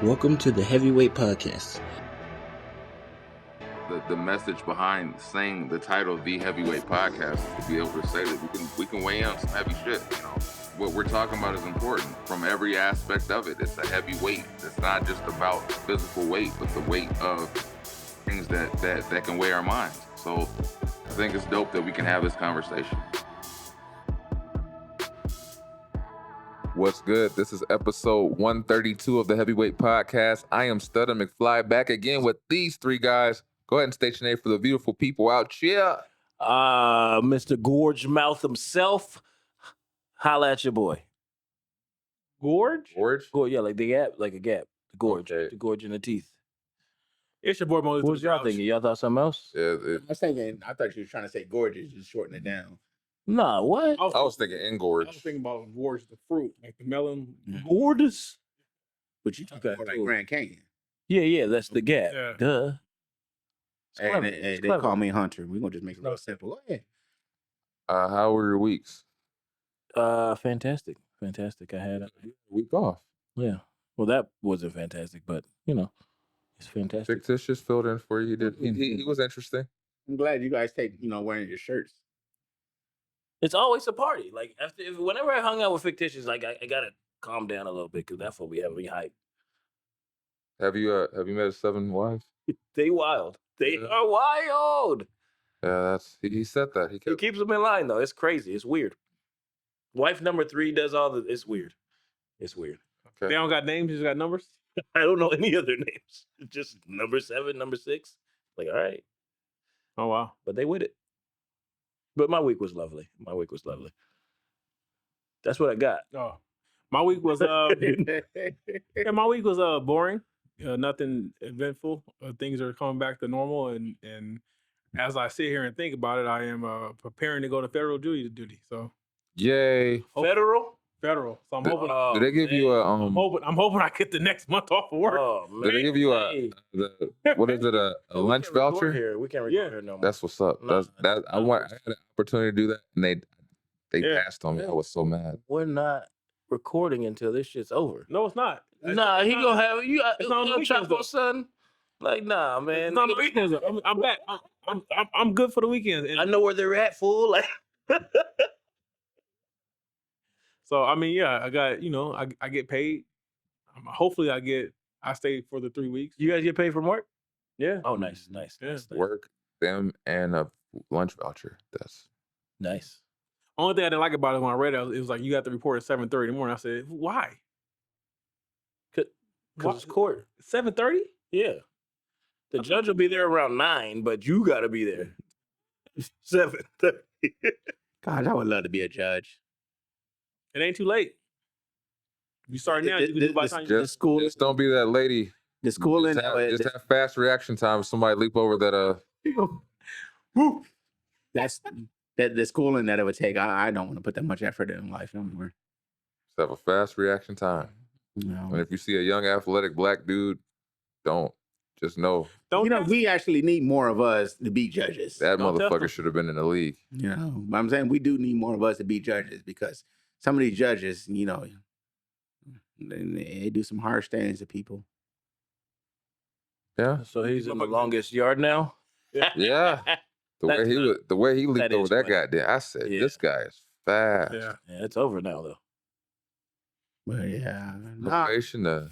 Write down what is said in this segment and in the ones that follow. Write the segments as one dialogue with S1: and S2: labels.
S1: Welcome to the Heavyweight Podcast.
S2: The message behind saying the title The Heavyweight Podcast is to be able to say that we can weigh in on some heavy shit. You know, what we're talking about is important from every aspect of it. It's a heavy weight. It's not just about physical weight, but the weight of things that can weigh our minds. So I think it's dope that we can have this conversation.
S3: What's good? This is episode 132 of the Heavyweight Podcast. I am Studder McFly, back again with these three guys. Go ahead and state your name for the beautiful people out here.
S4: Mr. Gorge Mouth himself. Holla at your boy.
S5: Gorge?
S3: George?
S4: Yeah, like the gap, like a gap. The gorge.
S3: Okay.
S4: The gorge in the teeth.
S5: It's your boy Mo.
S4: What was y'all thinking? Y'all thought something else?
S3: Yeah,
S1: I thought you were trying to say gorgeous, just shorten it down.
S4: Nah, what?
S3: I was thinking
S5: I
S3: engorge.
S5: was thinking about gorge, the fruit, like the melon.
S4: Gorgeous?
S1: But you talking
S4: Okay,
S1: more like
S4: cool.
S1: Grand Canyon.
S4: Yeah, that's the gap.
S5: Yeah.
S4: Duh. It's
S1: Hey,
S4: clever.
S1: they
S4: It's clever.
S1: call me Hunter. We're going to just make it real simple. Go ahead.
S3: How were your weeks?
S4: Fantastic. I had a
S3: Week off.
S4: yeah. Well, that wasn't fantastic, but it's fantastic.
S3: Fictitious filled in for you. He was interesting.
S1: I'm glad you guys take, wearing your shirts.
S4: It's always a party. Like whenever I hung out with Fictitious, like I gotta calm down a little bit because that's what we have me hype.
S3: Have you met his 7 wives?
S4: They wild. They
S3: Yeah.
S4: are wild.
S3: Yeah, he said that. He
S4: He
S3: kept,
S4: keeps them in line though. It's crazy. It's weird. Wife number 3 does all the. It's weird. It's weird.
S5: They don't got names, just got numbers.
S4: I don't know any other names. It's just number 7, number 6. Like, all right,
S5: Oh wow.
S4: but they with it. But my week was lovely. That's what I got.
S5: Oh, my week was boring. Nothing eventful. Things are coming back to normal, and as I sit here and think about it, I am preparing to go to federal duty. So
S3: yay.
S4: Federal.
S5: federal. So I'm
S3: Did-
S5: hoping.
S3: Did they give you a
S5: I'm hoping I get the next month off of work.
S4: Oh man.
S3: Did they give you
S4: Hey.
S3: what is it, a
S4: We
S3: lunch
S4: can't record
S3: voucher?
S4: Here. We can't record
S5: Yeah.
S4: here no more.
S3: That's what's up.
S4: No,
S3: I had an opportunity to do that, and they
S5: Yeah.
S3: passed on me.
S4: Yeah.
S3: I was so mad.
S4: We're not recording until this shit's over.
S5: No, it's not.
S4: Nah, he gonna have you.
S5: It's on the weekends, though.
S4: son. Like, nah, man.
S5: It's on the weekends. I'm back. I'm good for the weekends. And
S4: I know where they're at, fool. Like,
S5: so I mean, yeah, I got I get paid. Hopefully, I stay for the 3 weeks.
S4: you guys get paid from work?
S5: Yeah.
S4: Oh, nice.
S5: Yeah.
S3: Work, them, and a lunch voucher. That's
S4: Nice.
S5: Only thing I didn't like about it when I read it was like you got to report at 7:30 in the morning. I said, why?
S4: Because it's court.
S5: 7:30?
S4: Yeah. The judge will be there around 9, but you got to be there 7:30.
S1: God, I would love to be a judge.
S5: It ain't too late. If you start now, you can do it by the time you
S3: just don't be that lady.
S1: The schooling,
S3: Just have fast reaction time if somebody leap over that.
S1: that's the schooling that it would take. I don't want to put that much effort in life no more.
S3: Just have a fast reaction time. And
S1: No.
S3: if you see a young athletic black dude, don't. Just know
S5: don't
S1: We actually need more of us to be judges.
S3: that
S5: Don't tell
S3: motherfucker
S5: them.
S3: should have been in the league.
S1: But I'm saying we do need more of us to be judges because some of these judges, they do some harsh things to people.
S3: Yeah,
S4: So he's in the longest yard now?
S3: yeah. The way he leaped
S4: that is
S3: over that
S4: funny.
S3: guy there, I said,
S4: Yeah.
S3: this guy is fast.
S5: Yeah.
S4: Yeah, it's over now, though.
S1: But yeah,
S3: Motivation to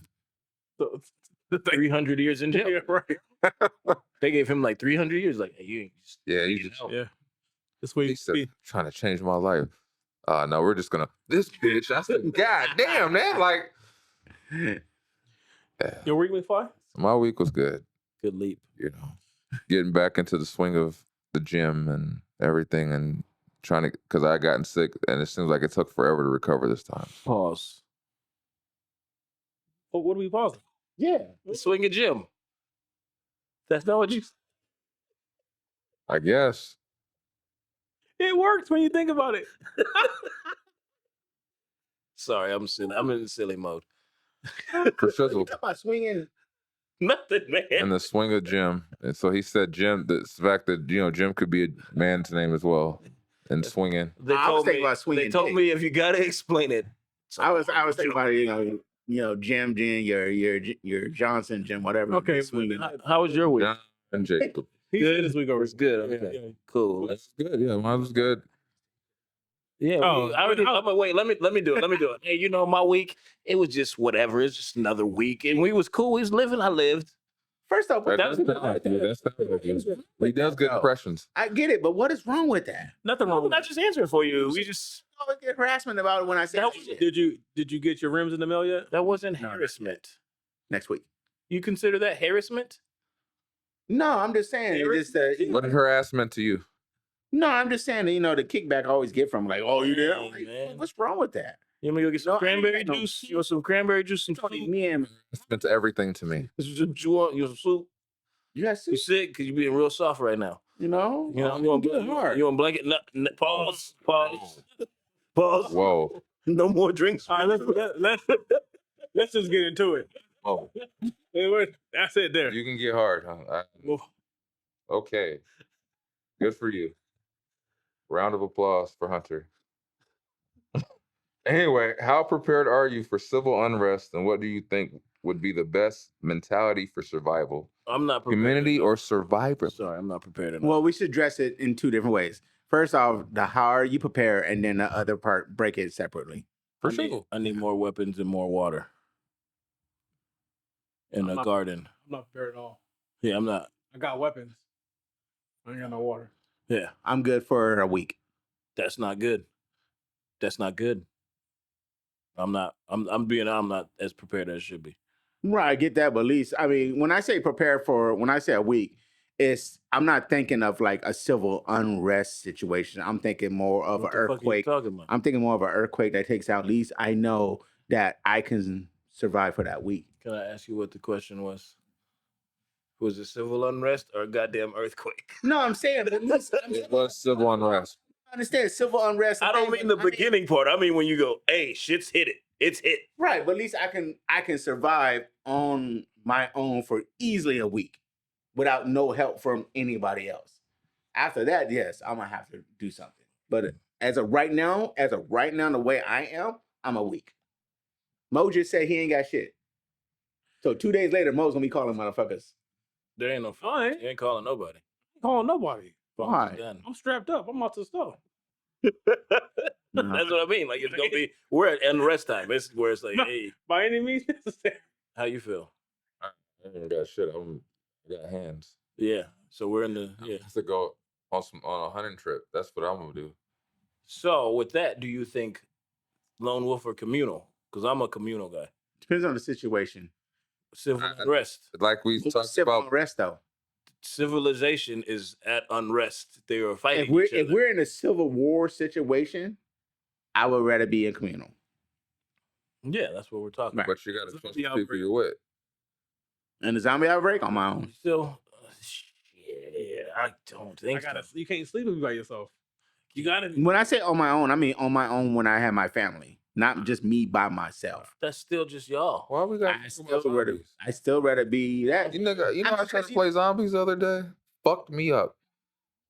S4: 300 years in jail.
S5: Yeah, right.
S4: They gave him like 300 years. Like, hey, you
S3: he
S4: get
S3: just
S4: out.
S5: Yeah. This week.
S3: he said, trying to change my life. No, we're just gonna this bitch. I said, God damn, man. Like, yeah.
S5: Your week went fly?
S3: My week was good.
S4: Good leap.
S3: Getting back into the swing of the gym and everything, and trying to, because I gotten sick, and it seems like it took forever to recover this time.
S4: Pause.
S5: Oh, what are we pausing?
S1: yeah.
S4: The swing of gym. That's not what you.
S3: I guess.
S5: It works when you think about it.
S4: Sorry, I'm silly. I'm in silly mode.
S3: For sure.
S1: You talk about swinging.
S4: Nothing, man.
S3: In the swing of Jim. And so he said Jim, the fact that, Jim could be a man's name as well. And swinging.
S4: They
S1: I was
S4: told
S1: thinking
S4: me,
S1: about swinging
S4: They told
S1: dick.
S4: me if you gotta explain it.
S1: I was thinking about it, Jim, your Johnson, Jim, whatever.
S5: Okay,
S1: swinging.
S4: How was your week?
S3: John and Jacob.
S5: He
S4: Good?
S5: said this week over.
S4: It's good.
S5: Yeah,
S4: Okay.
S5: yeah.
S4: Cool.
S3: That's good. Yeah, mine was good.
S4: Yeah.
S5: Oh,
S4: I already.
S5: I-
S4: I'm like, wait. Let me do it. Let me do it. Hey, my week. It was just whatever. It's just another week, and we was cool. We was living. I lived.
S1: First off, what
S3: That
S4: was
S3: does
S4: good.
S3: sound like you. That sounds like you. He does good impressions.
S1: I get it, but what is wrong with that?
S5: nothing
S4: No,
S5: wrong
S4: I'm
S5: with
S4: not
S5: that.
S4: just answering for you. We just
S1: I always get harassment about it when I say
S4: That
S1: shit.
S5: Did you get your rims in the mail yet?
S4: that wasn't
S1: No,
S4: harassment.
S1: Next week.
S4: You consider that harassment?
S1: No, I'm just saying. It's just,
S3: What harassment to you?
S1: no, I'm just saying. The kickback I always get from like, oh, you there?
S4: Dang,
S1: I'm like,
S4: man.
S1: what's wrong with that?
S4: You want me to go get some
S1: No, I ain't
S4: cranberry
S1: got no
S4: juice? You want some cranberry juice? Some
S1: Tony,
S4: soup?
S1: me and
S3: It's meant to everything to me.
S4: You want some soup?
S1: you got
S4: You
S1: soup.
S4: sick? Because you being real soft right now.
S1: You know,
S4: You
S1: I'm good hard.
S4: You want blanket? No, pause. Pause.
S3: Whoa.
S4: No more drinks.
S5: All right, let's just get into it.
S3: Whoa.
S5: That's it there.
S3: You can get hard, huh? Okay. Good for you. Round of applause for Hunter. Anyway, how prepared are you for civil unrest, and what do you think would be the best mentality for survival?
S4: I'm not prepared.
S3: Community
S4: enough.
S3: or survivor?
S4: Sorry, I'm not prepared enough.
S1: Well, we should address it in two different ways. First off, the how are you prepare, and then the other part, break it separately.
S3: For
S4: I need,
S3: sure.
S4: I need more weapons and more water. In
S5: I'm
S4: a
S5: not-
S4: garden.
S5: I'm not prepared at all.
S4: Yeah, I'm not.
S5: I got weapons. I ain't got no water.
S4: Yeah,
S1: I'm good for a week.
S4: that's not good. That's not good. I'm not as prepared as I should be.
S1: Right, I get that, but at least when I say when I say a week, I'm not thinking of like a civil unrest situation. I'm thinking more of
S4: What
S1: an
S4: the fuck are you
S1: earthquake.
S4: talking about?
S1: I'm thinking more of an earthquake that takes out. At least I know that I can survive for that week.
S4: Can I ask you what the question was? Was it civil unrest or a goddamn earthquake?
S1: No, I'm saying, but listen,
S3: It was civil unrest.
S1: I understand civil unrest.
S4: I don't mean the beginning part. I mean when you go, hey, shit's hit it. It's hit.
S1: Right, but at least I can survive on my own for easily a week without no help from anybody else. After that, yes, I'm gonna have to do something. But as of right now, the way I am, I'm a week. Mo just said he ain't got shit. So 2 days later, Mo's gonna be calling motherfuckers.
S4: There ain't no
S5: I ain't
S4: You ain't calling nobody.
S5: calling nobody.
S4: Phone's
S1: Why?
S4: done.
S5: I'm strapped up. I'm out to the store.
S4: That's what I mean. Like it's gonna be we're at unrest time. It's where it's like,
S5: No.
S4: hey,
S5: By any means necessary.
S4: how you feel?
S3: I ain't got shit. I got hands.
S4: Yeah. So we're in the
S3: I
S4: yeah.
S3: have to go on a hunting trip. That's what I'm gonna do.
S4: So with that, do you think lone wolf or communal? Because I'm a communal guy.
S1: Depends on the situation.
S4: Civil unrest.
S3: Like we talked
S1: Civil
S3: about.
S1: unrest though.
S4: Civilization is at unrest. They are fighting
S1: If
S4: each other.
S1: we're in a civil war situation, I would rather be in communal.
S4: Yeah, that's what we're talking
S1: Right.
S4: about.
S3: But you gotta trust
S5: The
S3: the people you're with.
S1: And the zombie outbreak on my own.
S4: Still, shit, I don't think so.
S5: You can't sleep with me by yourself. You gotta.
S1: When I say on my own, I mean on my own when I have my family, not just me by myself.
S4: That's still just y'all.
S3: Why we got
S1: I still rather be that.
S3: You know, I tried to
S1: see-
S3: play zombies the other day. Fucked me up.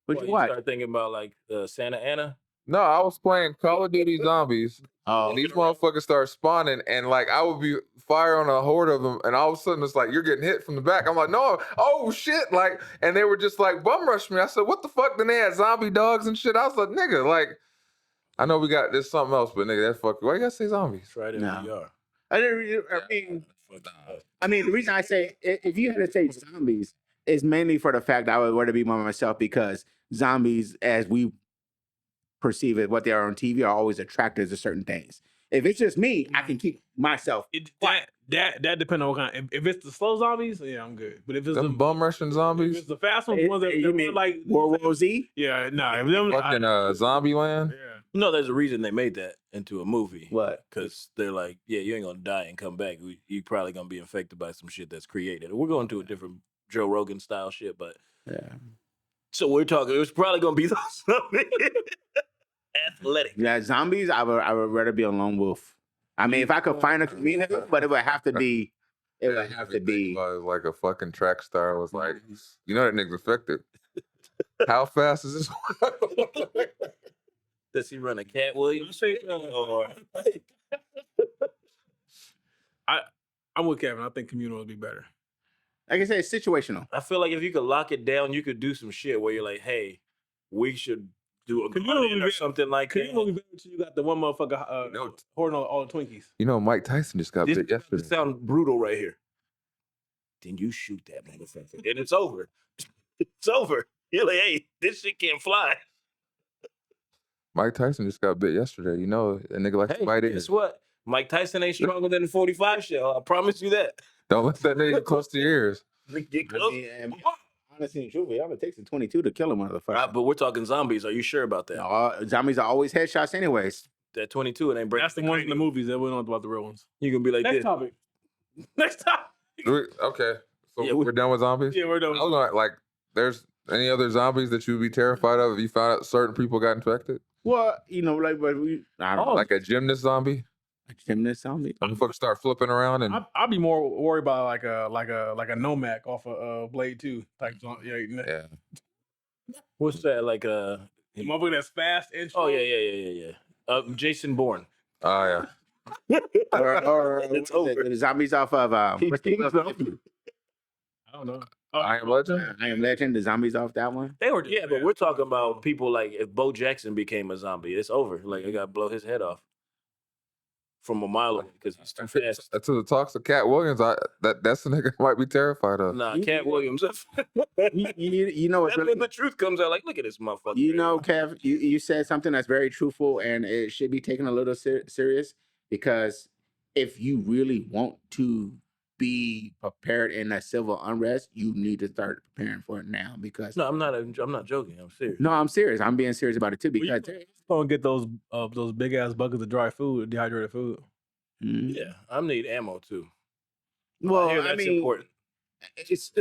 S1: But
S4: What,
S1: you what?
S4: start thinking about like Santa Ana?
S3: No, I was playing Call of Duty Zombies,
S1: Oh,
S3: and these motherfuckers start spawning, and like I would be fire on a horde of them, and all of a sudden it's like you're getting hit from the back. I'm like, no, oh shit, like, and they were just like bum rush me. I said, what the fuck? Then they had zombie dogs and shit. I was like, nigga, like, I know we got this something else, but nigga, that fuck. Why you gotta say zombies?
S4: Try it in
S1: No.
S4: VR.
S1: I mean, the reason I say if you had to say zombies is mainly for the fact I would rather be by myself because zombies, as we perceive it, what they are on TV, are always attracted to certain things. If it's just me, I can keep myself.
S5: That depends on what kind. If it's the slow zombies, yeah, I'm good. But if it's
S3: Them bum rushing
S5: if
S3: zombies,
S5: it's the fast ones, ones that
S1: You mean
S5: like
S1: World War Z?
S5: yeah, nah. If them,
S3: fucking zombie land.
S5: yeah.
S4: No, there's a reason they made that into a movie.
S1: What?
S4: Because they're like, yeah, you ain't gonna die and come back. You probably gonna be infected by some shit that's created. We're going to a different Joe Rogan style shit, but
S1: Yeah.
S4: so we're talking. It was probably gonna be those zombies. Athletic.
S1: Yeah, zombies. I would rather be a lone wolf. I mean, if I could find a community, but it would have to be. It would have to be.
S3: Like a fucking track star was like, you know that nigga's affected. How fast is this?
S4: Does he run a Cat Williams? Or
S5: I'm with Kevin. I think communal would be better.
S1: Like I said, it's situational.
S4: I feel like if you could lock it down, you could do some shit where you're like, hey, we should do a
S5: Communal
S4: garden
S5: would
S4: or
S5: be-
S4: something like
S5: Communal
S4: that.
S5: would be better until you got the one motherfucker hoarding all the Twinkies.
S3: You know, Mike Tyson just got
S4: This
S3: bit yesterday.
S4: sound brutal right here. Then you shoot that motherfucker, and it's over. It's over. You're like, hey, this shit can't fly.
S3: Mike Tyson just got bit yesterday. You know, a nigga likes to bite
S4: Hey,
S3: in.
S4: guess what? Mike Tyson ain't stronger than the 45 shell. I promise you that.
S3: Don't let that nigga get close to your ears.
S4: Get close.
S1: Honestly and truthfully, I'm gonna take some 22 to kill a motherfucker.
S4: But we're talking zombies. Are you sure about that?
S1: No, zombies are always headshots, anyways.
S4: That 22, it ain't breaking.
S5: That's the ones in the movies that we don't know about the real ones.
S4: You gonna be like
S5: Next
S4: this.
S5: topic. Next topic.
S3: Okay, so
S4: Yeah,
S3: we're done with zombies.
S5: Yeah, we're done.
S3: I was gonna, like, there's any other zombies that you would be terrified of if you found out certain people got infected?
S1: Well, like, but I don't know,
S3: Like a gymnast zombie?
S1: a gymnast zombie.
S3: Motherfuckers start flipping around and
S5: I'd be more worried about like a Nomac off of Blade 2 type.
S3: yeah.
S4: What's that? Like
S5: The motherfucker that's fast and
S4: Oh
S5: strong.
S4: yeah. Jason Bourne.
S3: Oh yeah.
S1: or
S4: It's
S1: what is it,
S4: over.
S1: the zombies off of
S5: I don't know.
S3: I Am Legend?
S1: I Am Legend. The zombies off that one.
S5: They were just
S4: Yeah, but
S5: fast.
S4: we're talking about people like if Bo Jackson became a zombie, it's over. Like I gotta blow his head off from a mile away because he's too fast.
S3: To the talks of Cat Williams, that's the nigga I might be terrified of.
S4: Nah, Cat Williams.
S1: You know what's
S4: That's
S1: really,
S4: when the truth comes out. Like, look at this motherfucker.
S1: you know, Kev, you said something that's very truthful, and it should be taken a little serious, because if you really want to be prepared in a civil unrest, you need to start preparing for it now. Because
S4: No, I'm not joking. I'm serious.
S1: no, I'm serious. I'm being serious about it too.
S5: Well, you
S1: Because
S5: go and get those big ass buckets of dry food, dehydrated food.
S1: Mhm.
S4: Yeah, I need ammo too.
S1: Well,
S4: I hear
S1: I
S4: that's
S1: mean,
S4: important.
S1: it's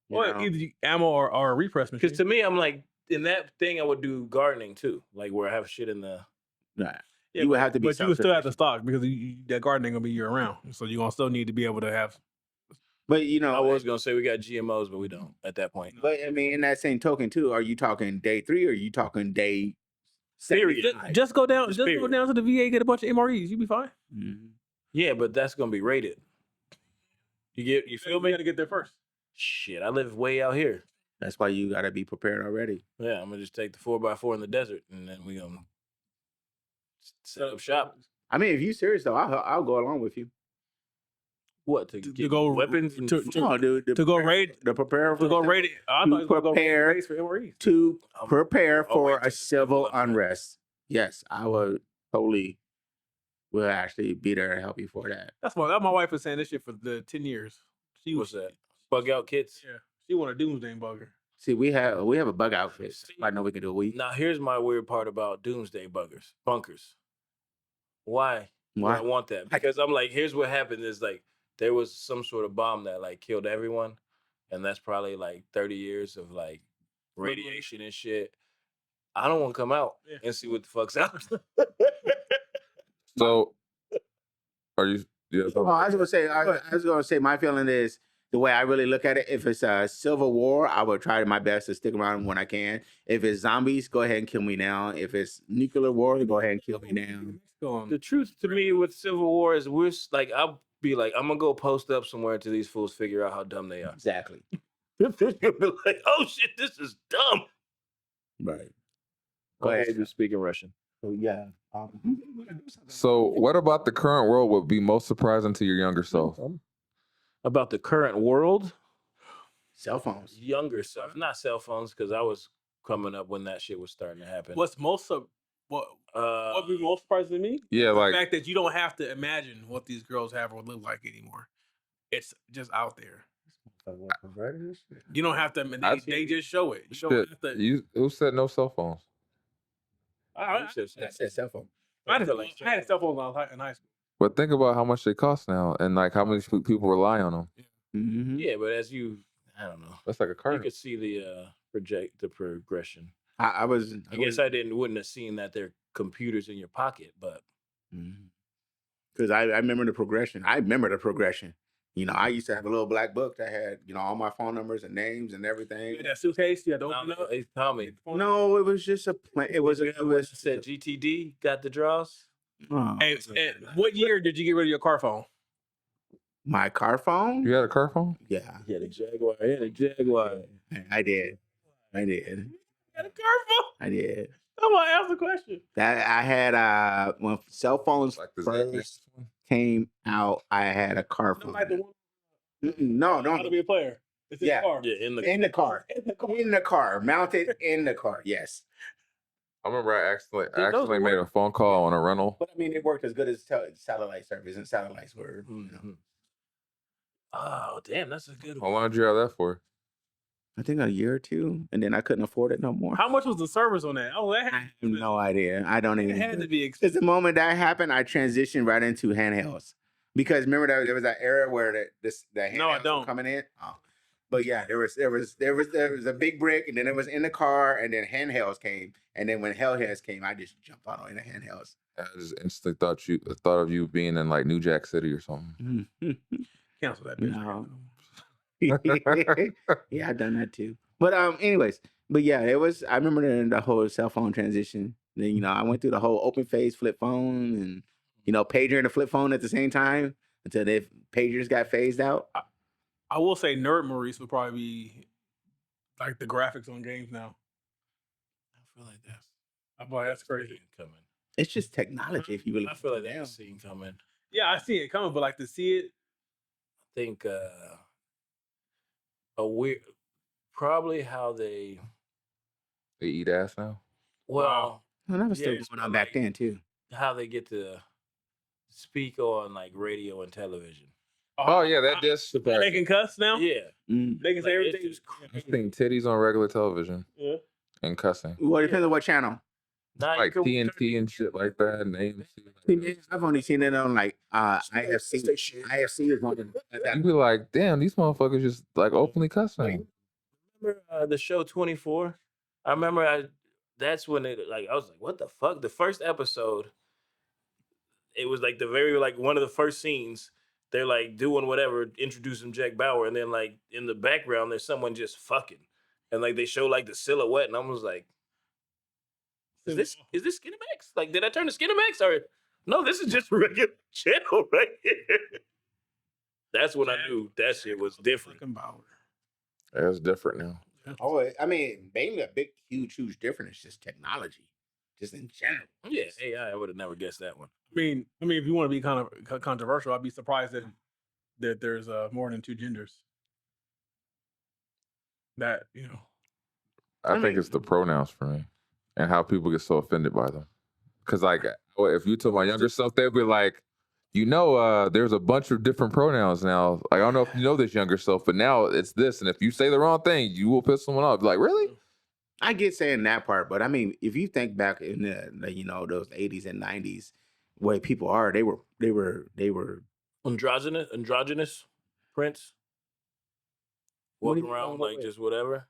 S1: you
S5: Or
S1: know.
S5: either ammo or a repress machine.
S4: Because to me, I'm like in that thing. I would do gardening too, like where I have shit in the.
S1: Nah.
S5: Yeah,
S1: You would have to be
S5: but you would still have to
S1: self-sufficient.
S5: stock because that garden ain't gonna be year round. So you're gonna still need to be able to have.
S1: But
S4: I was gonna say we got GMOs, but we don't at that point.
S1: But I mean, in that same token too, are you talking day 3 or are you talking day
S4: Period.
S1: 75?
S5: Just go down.
S4: Just
S5: Just go
S4: period.
S5: down to the VA, get a bunch of MREs. You be fine.
S1: Mhm.
S4: Yeah, but that's gonna be rated. You feel me?
S5: You gotta get there first.
S4: Shit, I live way out here.
S1: That's why you got to be prepared already.
S4: Yeah, I'm gonna just take the 4x4 in the desert, and then we gonna set up shop.
S1: I mean, if you serious though, I'll go along with you.
S4: What to
S5: To
S4: get
S5: go
S4: weapons and
S5: to-
S4: food?
S1: No, dude,
S5: To go raid.
S1: to prepare for
S5: To go raid it. I thought you was gonna go
S1: prepare-
S5: raid for MREs.
S1: to
S4: I'll-
S1: prepare
S4: I'll
S1: for
S4: wait
S1: a
S4: till
S1: civil
S4: it's done.
S1: unrest. Yes, I would totally will actually be there to help you for that.
S5: That's why my wife was saying this shit for the 10 years. She
S4: What's
S5: was
S4: that? Bug out kits.
S5: Yeah, she wanted a doomsday bugger.
S1: See, we have a bug outfit. I know we can do a week.
S4: Now here's my weird part about doomsday bunkers. Why? would
S1: Why?
S4: I want that because I'm like, here's what happened: is like there was some sort of bomb that like killed everyone, and that's probably like 30 years of like radiation and shit. I don't want to come out
S5: Yeah.
S4: and see what the fuck's out.
S3: So, are you? Yeah.
S1: Oh, I was gonna say, my feeling is the way I really look at it. If it's a civil war, I will try my best to stick around when I can. If it's zombies, go ahead and kill me now. If it's nuclear war, go ahead and kill me now.
S4: The truth to me with Civil War is like I'll be like I'm gonna go post up somewhere until these fools figure out how dumb they are.
S1: Exactly.
S4: You'll be like, oh shit, this is dumb.
S1: Right.
S4: Go
S1: ahead.
S4: ahead, you speaking Russian.
S1: So yeah.
S3: So, what about the current world would be most surprising to your younger self?
S4: About the current world,
S1: Cell phones.
S4: younger stuff, not cell phones, because I was coming up when that shit was starting to happen.
S5: What's most of what would be most surprising to me?
S3: Yeah,
S5: The
S3: like
S5: fact that you don't have to imagine what these girls have or live like anymore. It's just out there. You don't have to. They just show it. You don't
S3: shit.
S5: have to.
S3: Who said no cell phones?
S5: I
S1: said cell phone.
S5: had a cell phone when I was in high school.
S3: But think about how much they cost now, and like how many people rely on them.
S1: Mm-hmm.
S4: Yeah, but as I don't know.
S3: That's like a
S4: You
S3: car.
S4: could see the progression.
S1: I
S4: guess I wouldn't have seen that they're computers in your pocket, but
S1: because I remember the progression. You know, I used to have a little black book that had, you know, all my phone numbers and names and everything.
S5: You had that suitcase. You had to open it up.
S4: Hey, Tommy.
S1: No, it was just a plan. It was
S4: said GTD got the draws.
S1: Oh,
S5: Hey, what year did you get rid of your car phone?
S1: my car phone?
S3: You had a car phone?
S1: Yeah,
S4: Yeah, the Jaguar. Yeah, the Jaguar.
S1: I did.
S5: You had a car phone?
S1: I did.
S5: I'm gonna ask the question.
S1: That I had when cell phones
S3: Like the
S1: first
S3: Z one?
S1: came out, I had a car
S5: No,
S1: phone.
S5: like the one.
S1: No,
S5: How to be a player? It's in
S1: Yeah.
S5: the car.
S4: Yeah, in the
S1: In the car.
S5: In the car.
S1: In the car. Mounted in the car. Yes.
S3: I remember I
S4: those
S3: accidentally made a
S4: work?
S3: phone call on a rental.
S1: But I mean, it worked as good as satellite service, and satellites were.
S4: Mhm. Oh, damn, that's a good
S3: How
S4: one.
S3: long did you have that for?
S1: I think a year or two, and then I couldn't afford it no more.
S5: How much was the service on that? Oh, that
S1: I
S5: had,
S1: have no idea. I don't
S5: it
S1: even.
S5: had to be
S1: Because
S5: expensive.
S1: the moment that happened, I transitioned right into handhelds. Because remember that there was that era where the handhelds
S5: No, I
S1: were
S5: don't.
S1: coming in. Oh. But yeah, there was a big brick, and then it was in the car, and then handhelds came, and then when handhelds came, I just jumped on the handhelds.
S3: I just instantly thought of you being in like New Jack City or something.
S5: Cancel that bitch.
S1: No. Yeah, I've done that too. But anyways, but yeah, it was. I remember the whole cell phone transition. Then I went through the whole open phase flip phone, and pager and the flip phone at the same time until the pagers got phased out.
S5: I will say Nerd Maurice would probably be like the graphics on games now.
S4: I feel like that's
S5: I'm like, that's crazy.
S4: coming.
S1: It's just technology. If you really
S4: I feel like
S1: put it down.
S4: that's scene coming.
S5: Yeah, I see it coming, but like to see it,
S4: I think a weird, probably how they.
S3: They eat ass now.
S4: Well,
S1: Well, that was still
S4: yes,
S1: going
S4: but
S1: on back
S4: like,
S1: then too.
S4: how they get to speak on like radio and television.
S3: Oh yeah, that did
S5: They
S3: surprise.
S5: can cuss now.
S4: Yeah,
S1: Mm.
S5: They can say
S4: like,
S5: everything.
S4: it's just
S3: I've
S4: crazy.
S3: seen titties on regular television
S5: Yeah.
S3: and cussing.
S1: Well, it depends on what channel.
S4: Now you
S3: Like
S4: can-
S3: TNT and shit like that. And AMC.
S1: I've only seen it on like IFC. IFC is one of
S3: You be like, damn, these motherfuckers just like openly cussing.
S4: Remember the show 24? I remember that's when it I was like, what the fuck? The first episode, it was like the very one of the first scenes. They're like doing whatever, introducing Jack Bauer, and then like in the background there's someone just fucking. And like they show like the silhouette, and I was like, is this Skinemax? Like, did I turn to Skinemax? Or no, this is just a regular channel right here. That's when I knew that shit was different.
S5: Fucking Bauer.
S3: Yeah, it's different now.
S1: Oh, I mean, mainly a big, huge difference is just technology, just in general.
S4: Yeah, AI, I would have never guessed that one.
S5: I mean, if you want to be kind of controversial, I'd be surprised that there's more than two genders. That
S3: I think
S1: mean-
S3: it's the pronouns for me and how people get so offended by them. Because like, if you told my younger self, they'd be like, there's a bunch of different pronouns now. Like, I don't know if you know this younger self, but now it's this. And if you say the wrong thing, you will piss someone off. Like, really?
S1: I get saying that part, but I mean, if you think back in those 80s and 90s, way people are, they were
S4: Androgynous Prince.
S1: What do
S4: Walking
S1: you
S4: around
S1: mean?
S4: like just whatever.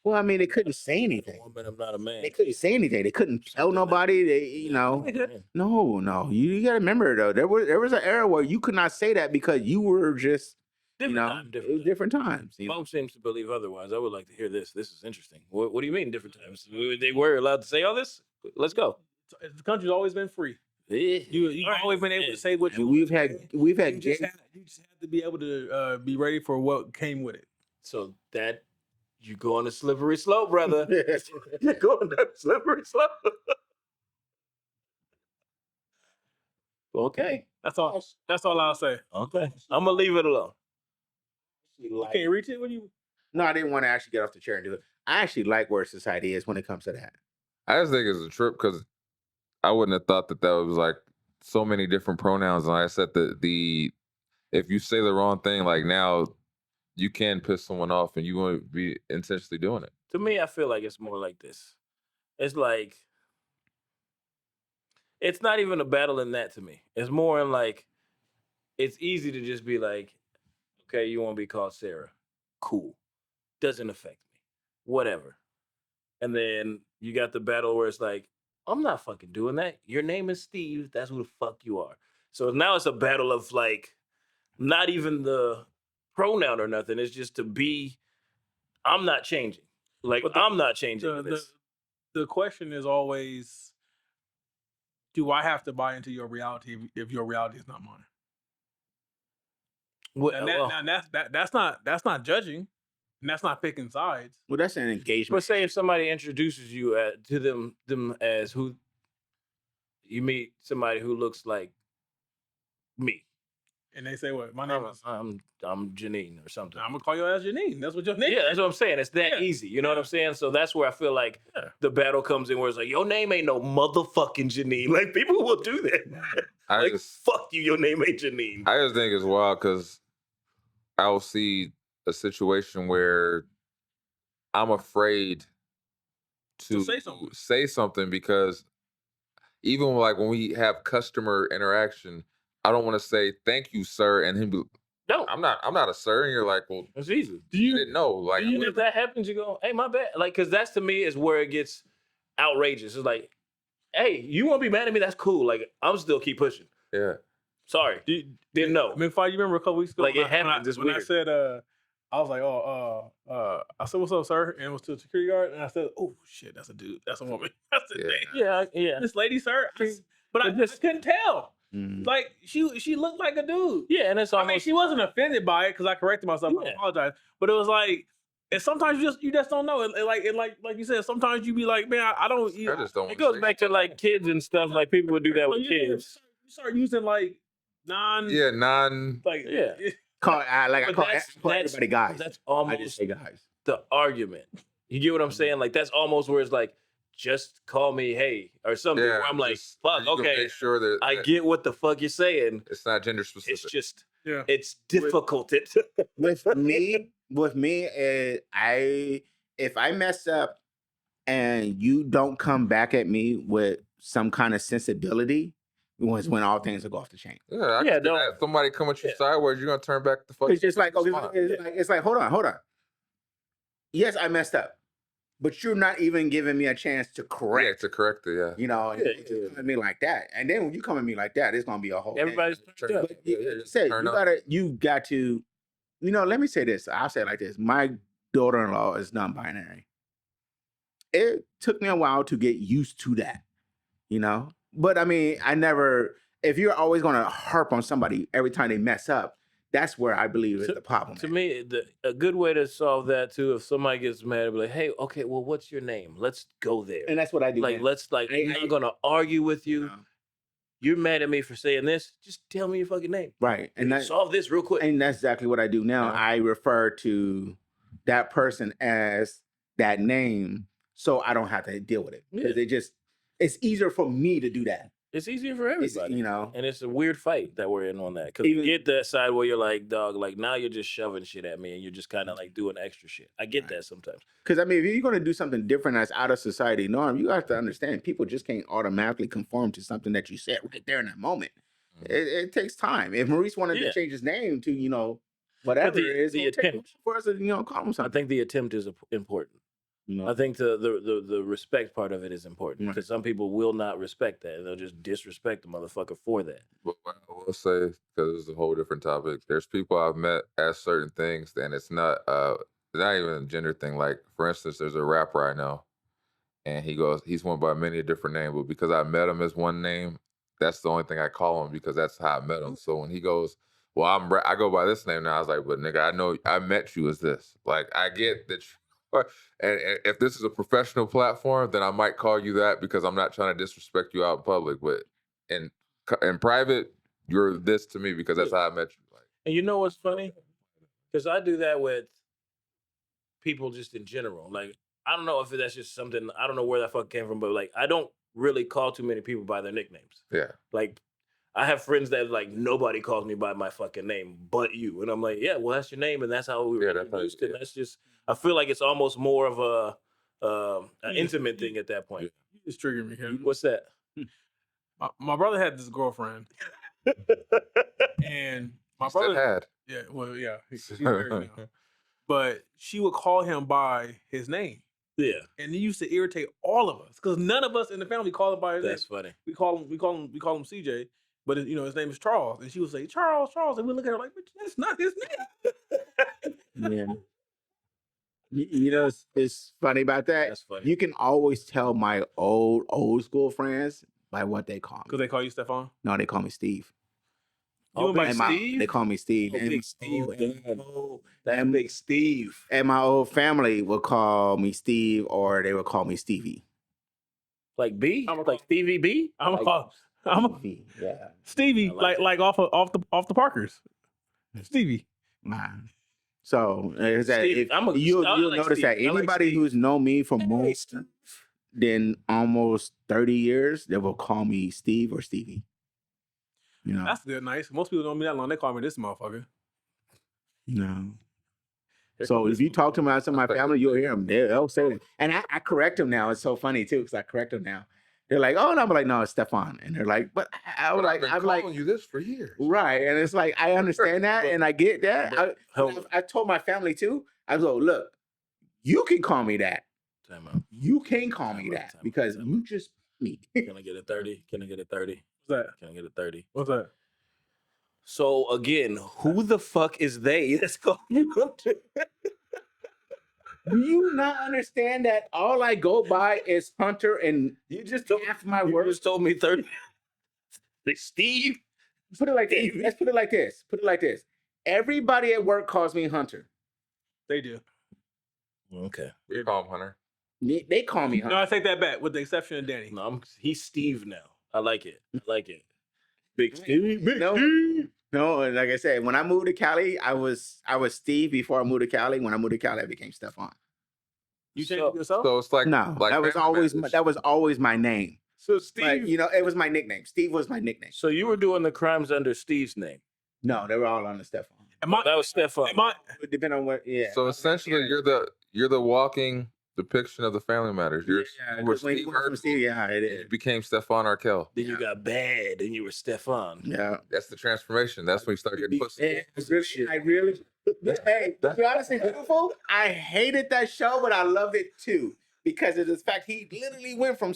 S1: well, I mean, they couldn't say
S4: I'm a
S1: anything.
S4: woman, I'm not a man.
S1: They couldn't say anything. They couldn't tell nobody. No. You got to remember though, there was an era where you could not say that because you were just it was different times.
S4: Mom seems to believe otherwise. I would like to hear this. This is interesting. What do you mean different times? They were allowed to say all this? Let's go.
S5: the country's always been free. You've always been able to say what
S1: And we've had
S5: you
S1: gay-
S5: just had to be able to be ready for what came with it.
S4: So that you go on a slippery slope, brother. You're going down a slippery slope. Okay.
S5: That's all I'll say.
S4: Okay. I'm gonna leave it alone.
S5: You can't reach it. What do you?
S1: No, I didn't want to actually get off the chair and do it. I actually like where society is when it comes to that.
S3: I just think it's a trip because I wouldn't have thought that was like so many different pronouns. And like I said, if you say the wrong thing, like now you can piss someone off and you won't be intentionally doing it.
S4: To me, I feel like it's more like this. It's like it's not even a battle in that to me. It's more in like it's easy to just be like, okay, you want to be called Sarah. Cool. Doesn't affect me. Whatever. And then you got the battle where it's like, I'm not fucking doing that. Your name is Steve. That's who the fuck you are. So now it's a battle of like, not even the pronoun or nothing. It's just to be, I'm not changing. Like,
S5: But
S4: I'm not changing this.
S5: The question is always, do I have to buy into your reality if your reality is not mine?
S4: Well,
S5: And
S4: well,
S5: that's not judging, and that's not picking sides.
S1: Well, that's an engagement.
S4: but say if somebody introduces you to them as who you meet somebody who looks like me.
S5: And they say, "What? My name is."
S4: I'm Janine or something.
S5: I'm gonna call your ass Janine. That's what your name.
S4: Yeah, that's what I'm saying. It's that
S5: Yeah.
S4: easy. You know what I'm saying? So that's where I feel like
S5: Yeah.
S4: the battle comes in, where it's like, your name ain't no motherfucking Janine. Like, people will do that.
S3: I
S4: Like, fuck you, your name ain't Janine.
S3: just think it's wild because I'll see a situation where I'm afraid to say something because even like when we have customer interaction, I don't want to say thank you, sir, and him be,
S4: No,
S3: I'm not a sir, and you're like, well,
S4: it's easy.
S3: you didn't know, like,
S4: If that happens, you go, hey, my bad. Like, because that's to me is where it gets outrageous. It's like, hey, you want to be mad at me? That's cool. Like, I'm still keep pushing.
S3: yeah,
S4: Sorry, didn't know.
S5: I mean, you remember a couple weeks ago?
S4: Like, it happens. It's
S5: when I
S4: weird.
S5: said, I was like, I said, "What's up, sir?" And it was to the security guard, and I said, "Oh shit, that's a dude. That's a woman." I said,
S3: Yeah.
S5: "Damn,
S4: Yeah.
S5: this lady, sir." But I just couldn't tell. Like she looked like a dude.
S4: Yeah, and it's
S5: I
S4: almost.
S5: mean, she wasn't offended by it because I corrected myself. I
S4: Yeah.
S5: apologize, but it was like, and sometimes you just don't know. Like you said, sometimes you be like, man, I don't.
S3: I just don't.
S4: It goes back to like kids and stuff. Like, people would do that with kids.
S5: You start using like
S3: non.
S5: like
S4: Yeah.
S1: I call
S4: that's
S1: everybody guys.
S4: That's
S1: I
S4: almost
S1: just say guys.
S4: the argument. You get what I'm saying? Like, that's almost where it's like, just call me hey or something.
S3: Yeah,
S4: where I'm like,
S3: just-
S4: fuck,
S3: you can
S4: okay.
S3: make sure that
S4: I get what the fuck you're saying.
S3: it's not gender specific.
S4: It's just,
S5: Yeah.
S4: it's difficult.
S1: With me, if I mess up and you don't come back at me with some kind of sensibility, was when all things will go off the chain.
S3: Yeah, I
S4: Yeah,
S3: can see
S4: don't-
S3: that. If somebody come at you
S4: Yeah.
S3: sideways, you're gonna turn back the fuck.
S1: It's just like, okay,
S3: Fine.
S1: it's like, hold on. Yes, I messed up, but you're not even giving me a chance to
S3: Yeah,
S1: correct.
S3: to correct it. Yeah.
S1: You know,
S4: Yeah,
S1: you just come at me like that, and then when you come at me like that, it's gonna be a whole thing.
S4: Everybody's turned up.
S1: But
S3: Yeah,
S1: you
S3: just
S1: say
S3: turn
S1: you
S3: up.
S1: got to, let me say this. I'll say it like this. My daughter-in-law is non-binary. It took me a while to get used to that, But I mean, if you're always gonna harp on somebody every time they mess up, that's where I believe is the problem.
S4: To me, a good way to solve that too, if somebody gets mad, I'll be like, hey, okay, well, what's your name? Let's go there.
S1: And that's what I do.
S4: Like,
S1: now.
S4: I'm not gonna argue with you.
S1: No.
S4: You're mad at me for saying this. Just tell me your fucking name.
S1: Right. And that,
S4: solve this real quick.
S1: and that's exactly what I do now.
S4: Yeah.
S1: I refer to that person as that name, so I don't have to deal with it. Because it's easier for me to do that.
S4: It's easier for everybody.
S1: And
S4: it's a weird fight that we're in on that. Because you get that side where you're like, dog, like, now you're just shoving shit at me and you're just kind of like doing extra shit. I get that sometimes.
S1: Because I mean, if you're going to do something different that's out of society norm, you have to understand people just can't automatically conform to something that you said right there in that moment. It takes time. If Maurice wanted to change his name to, whatever it is,
S4: the
S1: it'll take
S4: attempt
S1: for us to, call him
S4: I
S1: something.
S4: think the attempt is important. I think the respect part of it is important because some people will not respect that and they'll just disrespect the motherfucker for that.
S3: But what I will say, because it's a whole different topic, there's people I've met at certain things, and it's not even a gender thing. Like, for instance, there's a rapper I know, and he's went by many different names, but because I met him as one name, that's the only thing I call him because that's how I met him. So when he goes, well, I go by this name now, I was like, but nigga, I know I met you as this. Like, I get that. And if this is a professional platform, then I might call you that because I'm not trying to disrespect you out in public. But in private, you're this to me because that's how I met you. Like,
S4: and you know what's funny? Because I do that with people just in general. Like, I don't know if that's just something, I don't know where that fuck came from, but like, I don't really call too many people by their nicknames.
S3: Yeah.
S4: Like, I have friends that like, nobody calls me by my fucking name but you. And I'm like, yeah, well, that's your name. And that's how we were introduced. And that's just, I feel like it's almost more of an intimate thing at that point.
S5: It's triggering me. Kevin.
S4: What's that?
S5: My brother had this girlfriend, and my
S3: still
S5: brother
S3: had.
S5: Yeah, well, yeah, he's married now. But she would call him by his name.
S4: Yeah,
S5: and it used to irritate all of us because none of us in the family call him by his name.
S4: That's funny.
S5: We call him CJ, but his name is Charles, and she would say Charles, and we look at her like, that's not his name.
S1: Yeah. It's funny about that.
S4: That's funny.
S1: You can always tell my old school friends by what they call me.
S5: Because they call you Stefan?
S1: No, they call me Steve.
S5: You and
S4: Big
S5: my
S4: Steve?
S1: They call me Steve.
S4: Oh,
S1: And
S4: Big Steve. That's
S1: and-
S4: Big Steve.
S1: And my old family would call me Steve, or they would call me Stevie.
S4: Like B?
S5: I'm a-
S4: Like Stevie B?
S5: I'm
S4: Like,
S5: a
S1: Stevie, yeah.
S5: Stevie,
S4: I like
S5: like off the Parkers. Stevie.
S1: Nah. So is that
S4: Steve,
S1: if
S4: I'm a-
S1: you'll
S4: I like
S1: notice that
S4: Steve. I like
S1: anybody
S4: Steve.
S1: who's known me for
S4: Hey,
S1: more
S4: Steve.
S1: than almost 30 years, they will call me Steve or Stevie. You know,
S5: That's good, nice. Most people don't know me that long. They call me this motherfucker.
S1: no.
S4: Here
S1: So
S4: comes
S1: if you talk to some of my
S3: That's
S1: family, you'll hear them. They'll say that, and I correct them now. It's so funny too because I correct them now. They're like, "Oh," and I'm like, "No, it's Stefan," and they're like, "But I was
S3: But
S1: like,
S3: I've
S1: I'm
S3: been
S1: like,
S3: calling you this for years.
S1: right," and it's like I understand that and I get that.
S4: But-
S1: I told my family too. I was like, "Look, you can call me that.
S4: Time out.
S1: You can call
S4: Time
S1: me
S4: out,
S1: that
S4: time out,
S1: because
S4: time
S1: you just me."
S4: Can I get a 30? Can I get a 30?
S5: What's that?
S4: Can I get a 30?
S5: What's that?
S4: So again, who the fuck is they? That's calling you Hunter.
S1: Do you not understand that all I go by is Hunter and
S4: You just told,
S1: half my
S4: you
S1: work?
S4: just told me 30. Steve.
S1: Put it like this.
S4: Stevie.
S1: Let's put it like this. Put it like this. Everybody at work calls me Hunter.
S5: They do.
S4: Okay.
S3: We call him Hunter.
S1: They call me
S5: No,
S1: Hunter.
S5: I take that back with the exception of Danny.
S4: No, he's Steve now. I like it. I like it. Big Steve. Big
S1: No.
S4: Steve.
S1: No, and like I said, when I moved to Cali, I was Steve before I moved to Cali. When I moved to Cali, I became Stefan.
S5: You changed
S4: So-
S5: it yourself?
S3: So it's like
S1: No,
S3: like
S1: that was
S3: family
S1: always
S3: members.
S1: my name.
S4: So Steve.
S1: Like, you know, it was my nickname. Steve was my nickname.
S4: So you were doing the crimes under Steve's name.
S1: No, they were all under Stefan.
S5: Am I,
S4: That was Stefan.
S5: am I,
S1: It depended on what. Yeah.
S3: So essentially, you're the walking depiction of the family matters. You're
S1: Yeah,
S3: you were
S1: 'cause when you
S3: Steve
S1: went from
S3: Urkel,
S1: Steve, yeah, it
S3: and
S1: is.
S3: you became Stefan Arkell.
S4: Then you got bad, and you were Stefan.
S1: Yeah.
S3: That's the transformation. That's when you start getting pussy.
S1: I really, hey, to be honest and truthful, I hated that show, but I loved it too because of the fact he literally went from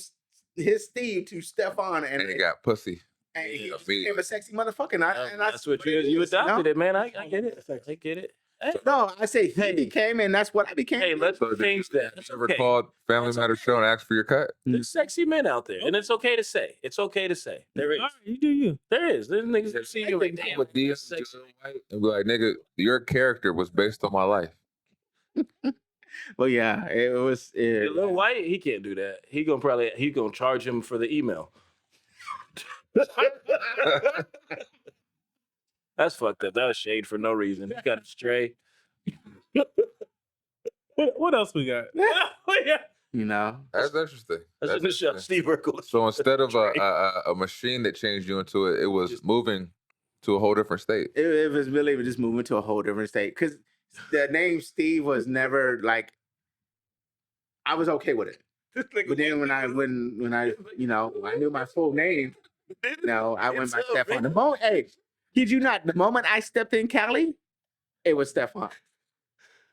S1: his Steve to Stefan,
S3: And he got pussy.
S1: and he
S3: Yeah,
S1: just became a sexy motherfucker. And
S4: That's what you adopted it, man. I get it. I get it. Hey,
S1: No, I say he became, and that's what I became.
S4: hey, let's
S3: So did
S4: change that.
S3: You
S4: It's
S3: ever
S4: okay.
S3: called Family
S4: That's
S3: Matters
S4: okay.
S3: show and asked for your cut?
S4: There's sexy men out there, and it's okay to say. It's okay to say. There is.
S5: all right, you do you.
S4: There is. There's niggas that see you like,
S3: I
S4: damn,
S3: would DM
S4: sexy.
S3: Joe White and be like, nigga, your character was based on my life.
S1: Well, yeah, it was.
S4: Lil White, he can't do that. He gonna charge him for the email. That's fucked up. That was shade for no reason. He got stray.
S5: What else we got?
S4: Yeah.
S1: You know,
S3: That's interesting.
S4: That's in the show.
S3: interesting.
S4: Steve Urkel.
S3: So instead of
S4: Stray.
S3: a machine that changed you into it, it was
S4: Just-
S3: moving to a whole different state.
S1: it was really just moving to a whole different state because the name Steve was never like. I was okay with it, but then when I you know I knew my full name, no, I went by
S4: It's up,
S1: Stefan.
S4: man.
S1: The moment, hey, kid you not, the moment I stepped in Cali, it was Stefan.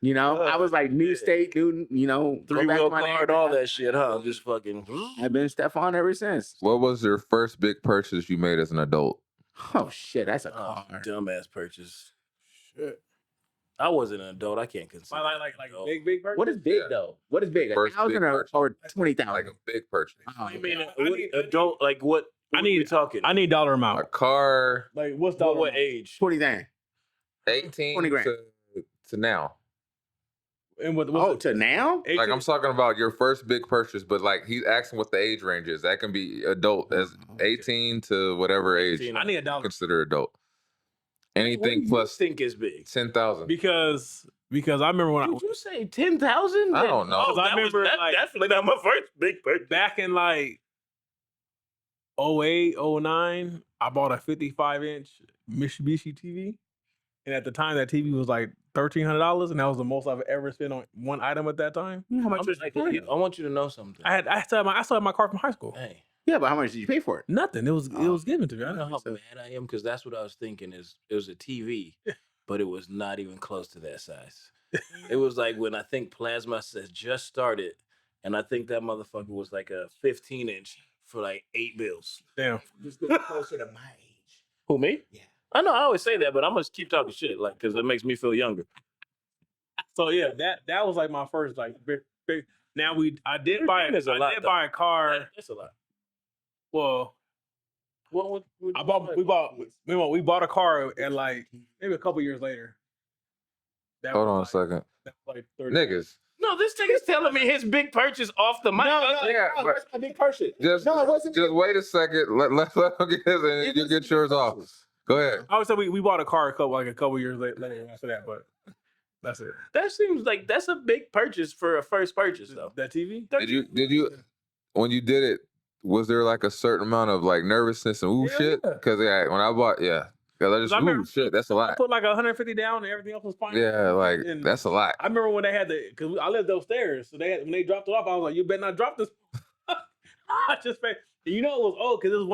S1: You know, I was like new
S4: yeah.
S1: state, new, you know, go back
S4: Three-wheel
S1: to my name.
S4: card, all that shit, huh? Just fucking.
S1: I've been Stefan ever since.
S3: What was your first big purchase you made as an adult?
S1: Oh shit, that's a
S4: Oh,
S1: car.
S4: dumbass purchase.
S5: Shit.
S4: I wasn't an adult. I can't consider.
S5: Like
S4: adult.
S5: big person?
S1: What is big
S3: Yeah.
S1: though? What is big?
S3: First
S1: 1,000
S3: big
S1: or
S3: purchase.
S1: 20,000?
S3: Like a big purchase.
S1: Oh,
S4: You mean
S5: I need-
S4: adult? Like what?
S5: I
S4: what are we
S5: need-
S4: talking.
S5: I need dollar
S3: A
S5: amount.
S3: car,
S5: Like what's dollar
S4: what
S5: amount?
S4: age?
S1: 20 grand.
S3: 18
S1: 20 grand.
S3: to now.
S5: And what's
S1: Oh,
S5: it?
S1: to now?
S3: Like I'm talking about your first big purchase, but like he's asking what the age range is. That can be adult as 18 to whatever age
S4: 18.
S5: I need a
S3: you
S5: dollar
S3: consider adult.
S4: What do
S3: Anything
S4: you
S3: plus
S4: think is big?
S3: 10,000.
S5: because I remember when
S4: Did you say 10,000?
S3: I don't know.
S4: Oh,
S5: 'Cause I remember,
S4: that's
S5: like-
S4: definitely not my first big purchase.
S5: back in like 08, 09, I bought a 55-inch Mitsubishi TV. And at the time, that TV was like $1,300, and that was the most I've ever spent on one item at that time.
S1: How much
S4: I'm
S1: was
S4: like,
S1: it?
S4: I want you to know something.
S5: I still had my car from high school.
S4: Hey,
S1: Yeah, but how much did you pay for it?
S5: Nothing. It was given to me.
S4: you
S5: I
S4: know
S5: don't
S4: how
S5: so.
S4: mad I am because that's what I was thinking. Is it was a TV, but it was not even close to that size. It was like when I think Plasma says just started, and I think that motherfucker was like a 15-inch for like $8.
S5: Damn.
S1: Just get closer to my age.
S4: Who, me?
S1: Yeah.
S4: I know I always say that, but I'm gonna keep talking shit, like, because it makes me feel younger.
S5: So yeah, that was like my first like big. Now I did buy
S4: Is a lot, though.
S5: a car.
S4: That's a lot.
S5: Well,
S4: What would
S5: I
S4: you
S5: bought
S4: say?
S5: we bought a car and like maybe a couple years later. That
S3: Hold
S5: was
S3: on a
S5: like,
S3: second.
S5: that was like 30.
S3: Niggas.
S4: No, this nigga's telling me his big purchase off the mic.
S3: Yeah, but
S1: that's my big purchase.
S3: just
S1: No, it wasn't.
S3: just wait a second. Let him get his and you get yours off. Go ahead.
S5: I would say we bought a car a couple years later after that, but that's it.
S4: That seems like that's a big purchase for a first purchase, though.
S5: That TV?
S3: Did you when you did it, was there like a certain amount of like nervousness and ooh
S5: Hell
S3: shit?
S5: yeah.
S3: Because when I bought, because I just
S5: I remember-
S3: shit, that's a
S5: I
S3: lot.
S5: put like 150 down and everything else was fine.
S3: Yeah, like
S5: And
S3: that's a lot.
S5: I remember when they had because I lived upstairs, so when they dropped it off, I was like, "You better not drop this." I just it was old because it was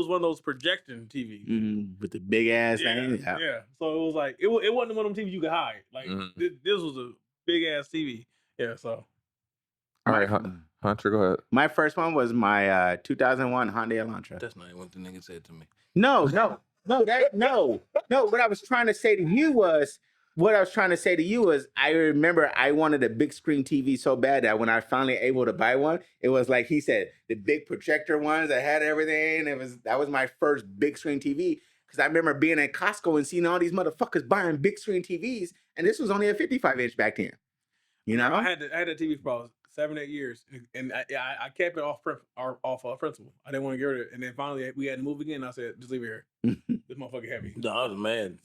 S5: one of those projection TVs
S1: With the big ass thing.
S5: Yeah. So it was like it wasn't one of them TVs you could hide. Like this was a big ass TV. Yeah. So.
S3: All right, Hunter, go ahead.
S1: My first one was my 2001 Hyundai Elantra.
S4: That's not what the nigga said to me.
S1: No. What I was trying to say to you was, I remember I wanted a big screen TV so bad that when I finally able to buy one, it was like he said, the big projector ones that had everything. That was my first big screen TV. Because I remember being in Costco and seeing all these motherfuckers buying big screen TVs, and this was only a 55-inch back then. You know,
S5: I had a TV for about 7-8 years, and I kept it off principle. I didn't want to get rid of it, and then finally we had to move again. I said, just leave it here. This motherfucker heavy.
S4: No, I was mad.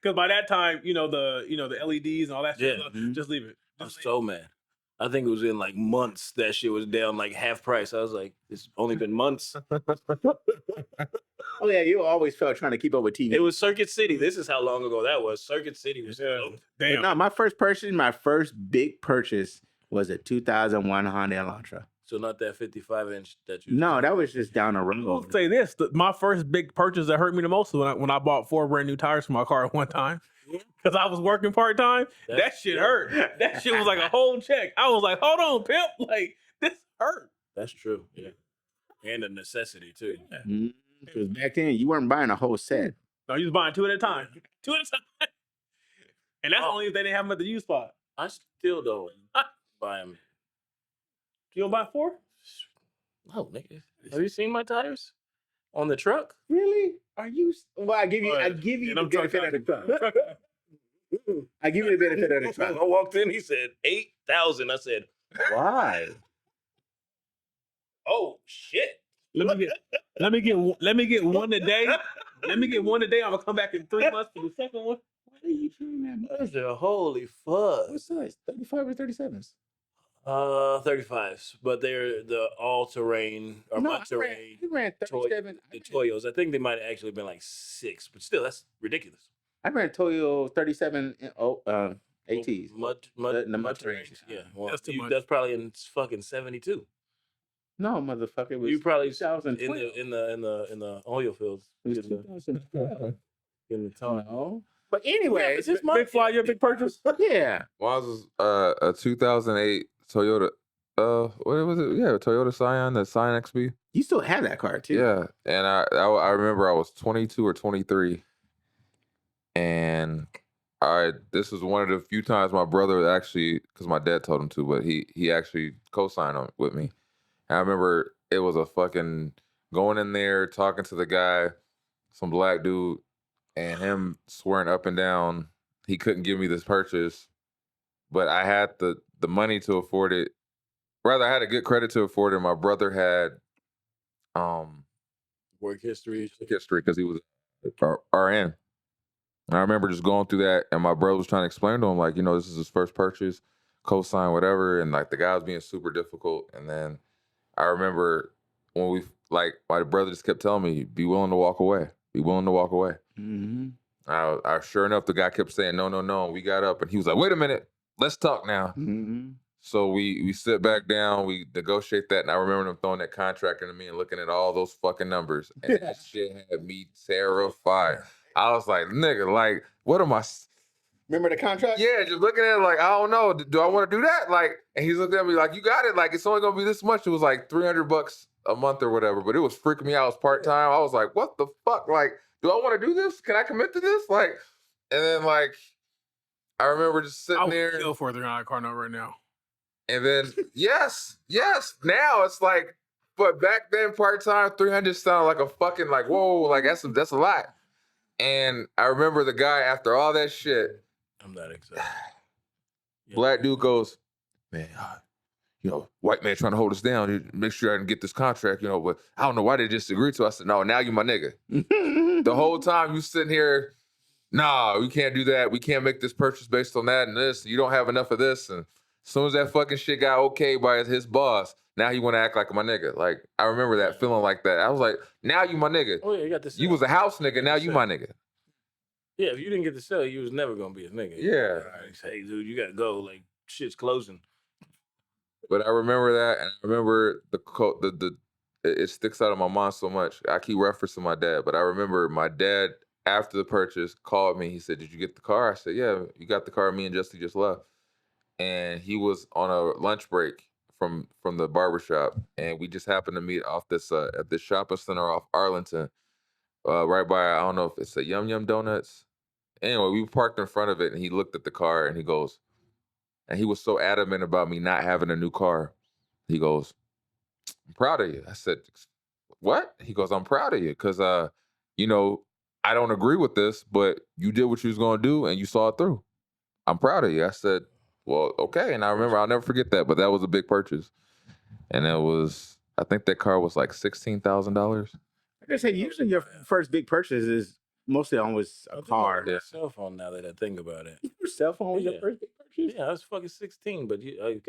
S5: Because by that time, the LEDs and all that shit.
S4: Yeah.
S5: Just leave it.
S4: I was so mad. I think it was in like months that shit was down like half price. I was like, it's only been months.
S1: Oh yeah, you always felt trying to keep up with TV.
S4: It was Circuit City. This is how long ago that was. Circuit City was dope.
S5: Damn.
S1: No, my first big purchase was a 2001 Hyundai Elantra.
S4: So not that 55-inch that you.
S1: No, that was just down the
S5: I will
S1: road.
S5: say this: my first big purchase that hurt me the most was when I bought 4 brand new tires for my car at one time. Because I was working part time. That shit hurt. That shit was like a whole check. I was like, hold on, pimp. Like, this hurt.
S4: That's true. Yeah. And a necessity too.
S1: Because back then you weren't buying a whole set.
S5: No, you was buying 2 at a time. 2 at a time. And that's only if they didn't have them at the used spot.
S4: I still don't buy them.
S5: You don't buy 4?
S4: No, nigga. Have you seen my tires on the truck?
S1: Really? Are you? Well, I give you the benefit of the truck. I give you the benefit of the truck.
S4: I walked in. He said 8,000. I said,
S1: Why?
S4: oh shit.
S5: Let me get one a day. Let me get one a day. I'm gonna come back in 3 months for the second one.
S1: Why are you doing that?
S4: I said, holy fuck.
S1: What size? 35 or 37s?
S4: 35s, but they're the all-terrain or
S1: No,
S4: not terrain.
S1: I ran 37.
S4: The Toyos. I think they might have actually been like 6, but still, that's ridiculous.
S1: I ran Toyo 37 ATs.
S4: Mud
S1: The mud
S4: terrains.
S1: terrains.
S4: Yeah, well,
S5: That's too much.
S4: That's probably in fucking 72.
S1: No, motherfucker. It was
S4: You probably
S1: 2012.
S4: in the oil fields.
S1: It was 2012.
S4: In the time.
S1: No. But anyway,
S4: it's just my
S5: Big Fly, your big purchase?
S1: yeah.
S3: Mine was a 2008 Toyota. What was it? Yeah, Toyota Scion, the Scion XB.
S1: You still have that car too.
S3: Yeah, and I remember I was 22 or 23, and this was one of the few times my brother actually, because my dad told him to, but he actually co-signed on with me. And I remember it was a fucking going in there talking to the guy, some black dude, and him swearing up and down he couldn't give me this purchase, but I had the money to afford it. Rather, I had a good credit to afford it. My brother had
S4: Work history.
S3: because he was RN. And I remember just going through that, and my brother was trying to explain to him, like, this is his first purchase, co-sign, whatever, and like the guy was being super difficult. And then I remember when my brother just kept telling me, be willing to walk away. Be willing to walk away.
S1: Mm-hmm.
S3: I sure enough, the guy kept saying, no. And we got up, and he was like, wait a minute, let's talk now.
S1: Mm-hmm.
S3: So we sit back down, we negotiate that, and I remember them throwing that contract into me and looking at all those fucking numbers, and that shit had me terrified. I was like, nigga, like, what am I?
S1: Remember the contract?
S3: Yeah, just looking at it like, I don't know, do I want to do that? Like, and he's looking at me like, you got it, like, it's only gonna be this much. It was like $300 a month or whatever, but it was freaking me out. It was part-time. I was like, what the fuck? Like, do I want to do this? Can I commit to this? Like, and then like, I remember just sitting
S5: I would
S3: there.
S5: kill for a $300 car note right now.
S3: And then, yes. Now it's like But back then, part-time, 300 sounded like a fucking, like, whoa, like, that's a lot. And I remember the guy, after all that shit,
S4: I'm not excited.
S3: black dude goes, man, white man trying to hold us down, make sure I can get this contract, but I don't know why they just agreed to it. I said, no, now you my nigga. The whole time you sitting here, nah, we can't do that. We can't make this purchase based on that and this. You don't have enough of this. And as soon as that fucking shit got okay by his boss, now he want to act like my nigga. Like, I remember that feeling like that. I was like, now you my nigga.
S4: Oh yeah, you got the.
S3: You was a house nigga, now you my nigga.
S4: Yeah, if you didn't get to sell, you was never gonna be a nigga.
S3: Yeah.
S4: Hey, dude, you gotta go. Like, shit's closing.
S3: But I remember that, and I remember it sticks out of my mind so much. I keep referencing my dad, but I remember my dad, after the purchase, called me. He said, did you get the car? I said, yeah, you got the car. Me and Justy just left. And he was on a lunch break from the barbershop, and we just happened to meet off this at this shopping center off Arlington, right by, I don't know if it's a Yum Yum Donuts. Anyway, we parked in front of it, and he looked at the car, and he goes, and he was so adamant about me not having a new car. He goes, I'm proud of you. I said, what? He goes, I'm proud of you because, I don't agree with this, but you did what you was going to do and you saw it through. I'm proud of you. I said, well, okay. And I remember, I'll never forget that, but that was a big purchase. And I think that car was like $16,000.
S1: Like I said, usually your first big purchase is mostly always a car.
S4: Yeah. Cell phone. Now that I think about it,
S1: your cell phone was your first big purchase.
S4: Yeah, I was fucking 16, but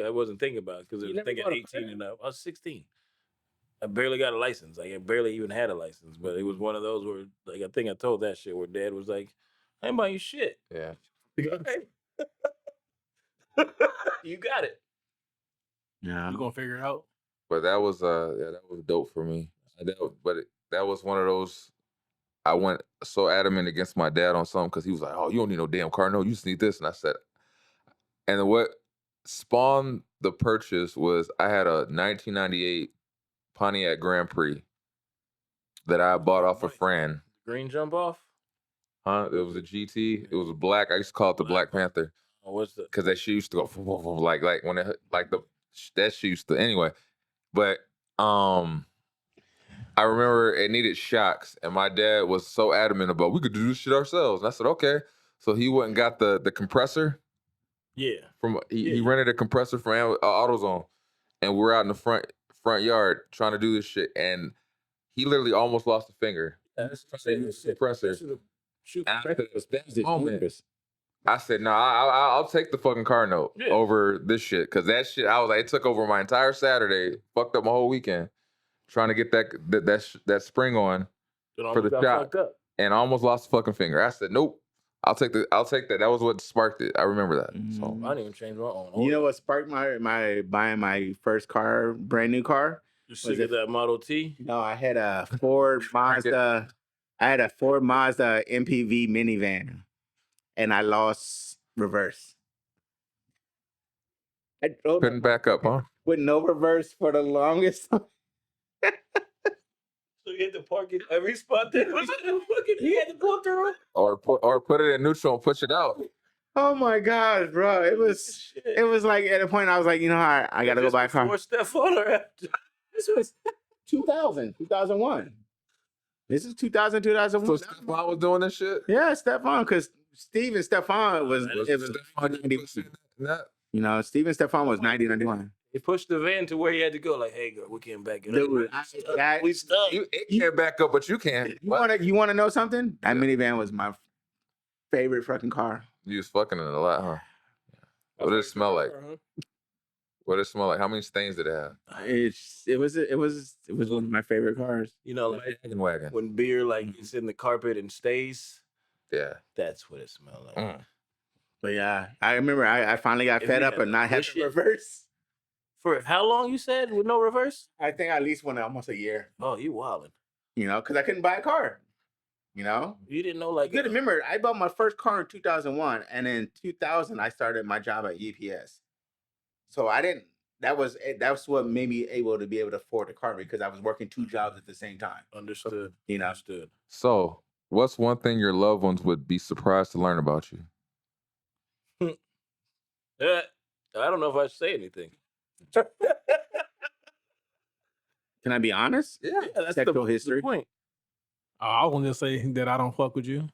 S4: I wasn't thinking about it because I was thinking 18 and up. I was 16. I barely got a license. Like, I barely even had a license, but it was one of those where, like, I think I told that shit where Dad was like, "I ain't buying you shit."
S3: Yeah.
S4: You got it.
S1: Yeah,
S5: You gonna figure it out.
S3: But that was dope for me. That was one of those. I went so adamant against my dad on something because he was like, "Oh, you don't need no damn car, no, you just need this." And I said, and what spawned the purchase was I had a 1998 Pontiac Grand Prix that I bought off a friend.
S4: Green jump off?
S3: Huh? It was a GT. It was black. I used to call it the Black Panther.
S4: Oh, what's the?
S3: Because that shit used to go like when it like that shit used to anyway. But I remember it needed shocks, and my dad was so adamant about we could do this shit ourselves. And I said, okay. So he went and got the compressor.
S4: Yeah.
S3: He rented a compressor from AutoZone, and we're out in the front yard trying to do this shit, and he literally almost lost a finger.
S4: That's
S3: compressor.
S4: Shoot.
S3: Moment, I said, no, I'll take the fucking car note over this shit, because that shit, I was like, it took over my entire Saturday, fucked up my whole weekend, trying to get that spring on for the shot, and I almost lost a fucking finger. I said, nope, I'll take that. That was what sparked it. I remember that. So
S4: I didn't even change my own.
S1: You know what sparked my buying my first car, brand new car?
S4: You sick of that Model T?
S1: No, I had a Ford Mazda. I had a Ford Mazda MPV minivan, and I lost reverse. I drove
S3: couldn't back up, huh?
S1: with no reverse for the longest time.
S4: So you had to park it every spot that was fucking. You had to pull through.
S3: Or put it in neutral and push it out.
S1: Oh my gosh, bro! It was like at a point I was like, you know, I gotta go buy a car.
S4: Before Stefan or after?
S1: This was 2001. This is 2001.
S3: So Stefan was doing this shit?
S1: Yeah, Stefan, because Steve and Stefan was
S3: 90%.
S1: You know, Steve and Stefan was 90, 91.
S4: He pushed the van to where he had to go. Like, hey, girl, we can't back it
S1: Dude,
S4: up. We stuck.
S3: It can't back up, but you can.
S1: You wanna know something? That minivan was my favorite fucking car.
S3: You was fucking it a lot, huh? What did it smell like? What did it smell like? How many stains did it have?
S1: It was one of my favorite cars.
S4: You know, like
S3: wagon.
S4: When beer is in the carpet and stays.
S3: Yeah,
S4: that's what it smelled like.
S1: But yeah, I remember I finally got fed up and not having reverse.
S4: For how long you said with no reverse?
S1: I think I at least went almost a year.
S4: Oh, you wildin'.
S1: You know, because I couldn't buy a car. You know?
S4: You didn't know like...
S1: You gotta remember, I bought my first car in 2001, and in 2000, I started my job at UPS. So I didn't... That's what made me able to afford a car, because I was working two jobs at the same time.
S4: Understood.
S1: You know?
S4: Understood.
S3: So, what's one thing your loved ones would be surprised to learn about you?
S4: I don't know if I should say anything.
S1: Can I be honest?
S3: Yeah.
S4: that's
S1: Sexual
S4: the
S1: history.
S4: point.
S5: I was gonna say that I don't fuck with you.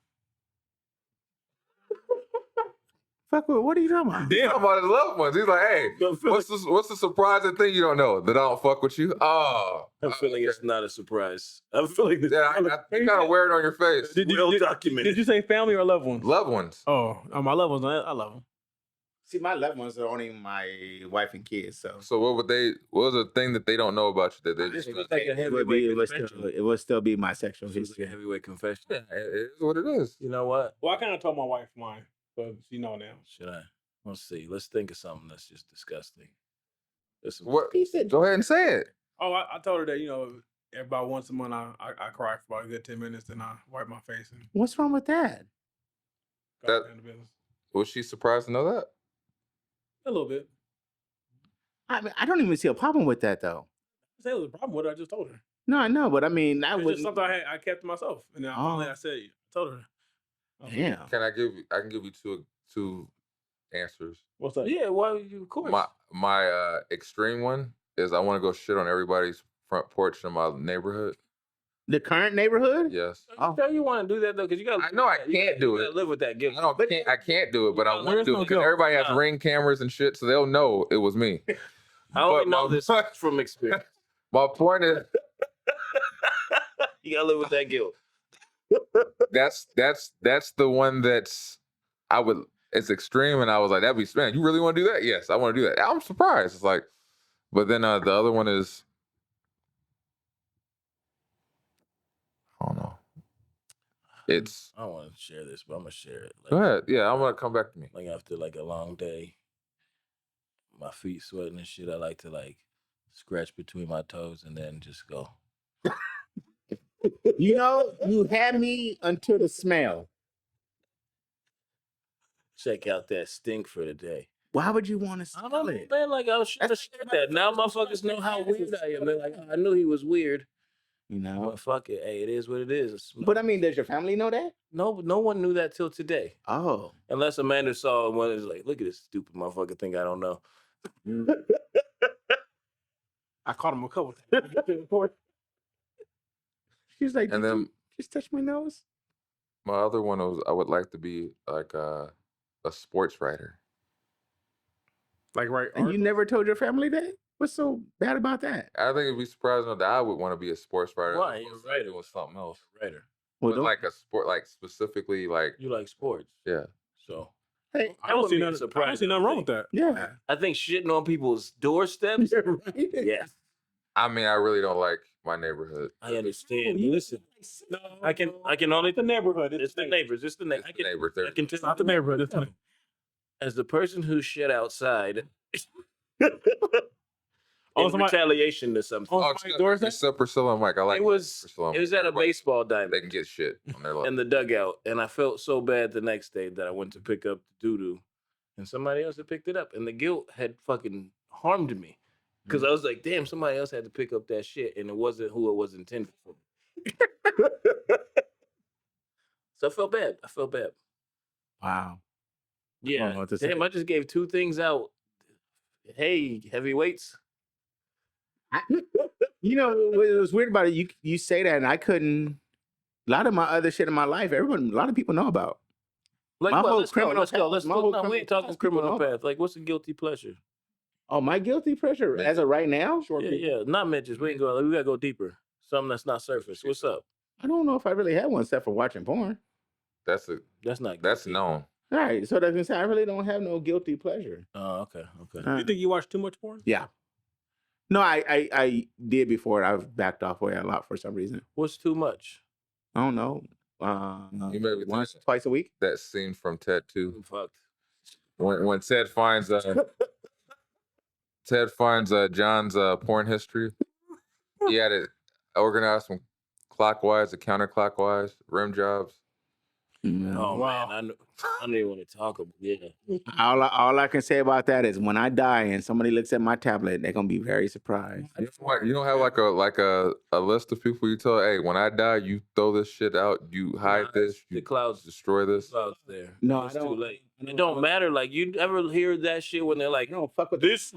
S1: Fuck, what are you talking about?
S3: He's talking about his loved ones. He's like, hey, what's the surprising thing you don't know that I don't fuck with you? Oh,
S4: I'm feeling it's not a surprise. I'm feeling this.
S3: yeah, you kind of wear it on your face.
S4: Real document.
S5: Did you say family or loved ones?
S3: Loved ones.
S5: Oh, my loved ones. I love them.
S1: See, my loved ones are only my wife and kids. So
S3: So what was the thing that they don't know about you that they just?
S4: It was like a
S1: it would, be,
S4: heavyweight
S1: it, would
S4: confession.
S1: still, it would still be my sexual
S4: It was like a
S1: history.
S4: heavyweight confession.
S3: Yeah, it is what it is.
S4: You know what?
S5: Well, I kind of told my wife mine, but she know now.
S4: Should I? Let's see. Let's think of something that's just disgusting.
S3: What? Go ahead and say it.
S5: Oh, I told her that about once a month I cry for about a good 10 minutes, and I wipe my face and
S1: What's wrong with that?
S5: go back into business.
S3: Was she surprised to know that?
S5: A little bit.
S1: I mean, I don't even see a problem with that though.
S5: I said it was a problem with her. I just told her.
S1: No, I know, but I mean, that
S5: It's
S1: was
S5: just something I kept to myself, and then finally I said, I told her.
S1: Damn.
S3: I can give you two answers.
S5: What's up?
S4: Yeah, well, of course.
S3: My extreme one is I want to go shit on everybody's front porch in my neighborhood.
S1: The current neighborhood?
S3: Yes.
S4: You sure you want to do that though? Because you got.
S3: I know I can't do it.
S4: Live with that guilt.
S3: I can't do it, but I
S4: No,
S3: want to
S4: there's
S3: do
S4: no
S3: it because
S4: guilt.
S3: everybody has
S4: No.
S3: Ring cameras and shit, so they'll know it was me.
S4: I only
S3: But
S4: know
S3: my-
S4: this from experience.
S3: My point is
S4: You gotta live with that guilt.
S3: that's the one that's it's extreme, and I was like, that'd be man, you really want to do that? Yes, I want to do that. I'm surprised. It's like, but then the other one is I don't know. It's
S4: I don't want to share this, but I'm gonna share it.
S3: go ahead. Yeah, I'm gonna come back to me.
S4: Like after like a long day, my feet sweating and shit. I like to like scratch between my toes and then just go.
S1: You had me until the smell.
S4: Check out that stink for the day.
S1: Why would you want to
S4: I
S1: smell
S4: don't know,
S1: it?
S4: man. Like I was trying to share that. Now motherfuckers know how weird I am. They're like, I knew he was weird.
S1: You know?
S4: But fuck it. Hey, it is what it is.
S1: But I mean, does your family know that?
S4: no one knew that till today.
S1: Oh.
S4: Unless Amanda saw one is like, look at this stupid motherfucker thing I don't know.
S5: I caught him a couple times.
S1: She's like,
S3: And
S1: "Did
S3: then
S1: you just touch my nose?"
S3: my other one was I would like to be like a sports writer.
S5: Like right.
S1: And you never told your family that? What's so bad about that?
S3: I think it'd be surprising that I would want to be a sports writer.
S4: Why? You're a writer.
S3: It was something else.
S4: Writer.
S1: Well,
S3: But
S1: don't-
S3: like a sport, like specifically, like
S4: You like sports.
S3: yeah.
S4: So
S1: hey,
S5: I don't see nothing. I
S4: surprise.
S5: don't see nothing wrong with that.
S1: yeah.
S4: I think shitting on people's doorsteps.
S1: You're right.
S4: Yes.
S3: I mean, I really don't like my neighborhood.
S4: I understand. Listen,
S5: No,
S4: I can only
S5: the neighborhood.
S4: It's the neighbors. It's the neighbors.
S3: It's the neighbors.
S4: I can tell
S5: It's not the neighborhood. It's the
S4: as the person who shit outside.
S5: Oh,
S4: in
S5: somebody-
S4: retaliation to something.
S5: Oh,
S3: except,
S5: somebody's doorstep?
S3: except Priscilla and Mike. I like
S4: It was
S3: Priscilla and
S4: at a
S3: Everybody-
S4: baseball
S3: They
S4: diamond
S3: can get shit on their level.
S4: in the dugout, and I felt so bad the next day that I went to pick up the doo-doo, and somebody else had picked it up, and the guilt had fucking harmed me because I was like, damn, somebody else had to pick up that shit, and it wasn't who it was intended for. So I felt bad.
S1: Wow. I don't
S4: Yeah,
S1: know what to say.
S4: damn, I just gave two things out. Hey, heavyweights.
S1: You know, what was weird about it, you say that, and I couldn't. A lot of my other shit in my life, a lot of people know about.
S4: Like,
S1: My
S4: what?
S1: whole
S4: Let's go.
S1: criminal
S4: Let's go.
S1: path-
S4: Let's
S1: my
S4: go.
S1: whole
S4: No, we
S1: criminal
S4: ain't talking
S1: path, people
S4: criminal
S1: know.
S4: path. Like, what's a guilty pleasure?
S1: Oh, my guilty pleasure as of right now?
S4: Yeah, not midgets. We ain't going. Like, we gotta go deeper. Something that's not surface. What's up?
S1: I don't know if I really had one except for watching porn.
S3: That's
S4: That's not.
S3: that's
S4: guilty.
S3: known.
S1: All right, so that's say I really don't have no guilty pleasure.
S4: Oh, okay.
S5: You think you watch too much porn?
S1: Yeah. No, I did before. I've backed off way a lot for some reason.
S4: What's too much?
S1: I don't know.
S3: You made me
S1: Once,
S3: think-
S1: twice a week.
S3: That scene from Ted 2
S4: I'm fucked.
S3: when Ted finds John's porn history. He had it organized from clockwise to counterclockwise, rim jobs.
S4: Oh
S5: Wow.
S4: man, I don't even want to talk about. Yeah.
S1: All I can say about that is when I die and somebody looks at my tablet, they're gonna be very surprised.
S3: You don't have like a list of people you tell, hey, when I die, you throw this shit out, you hide this,
S4: The
S3: you
S4: clouds.
S3: destroy this.
S4: Clouds there.
S1: No,
S4: It's
S1: I don't.
S4: too late. It don't matter. Like you ever hear that shit when they're like,
S1: No, fuck with
S4: this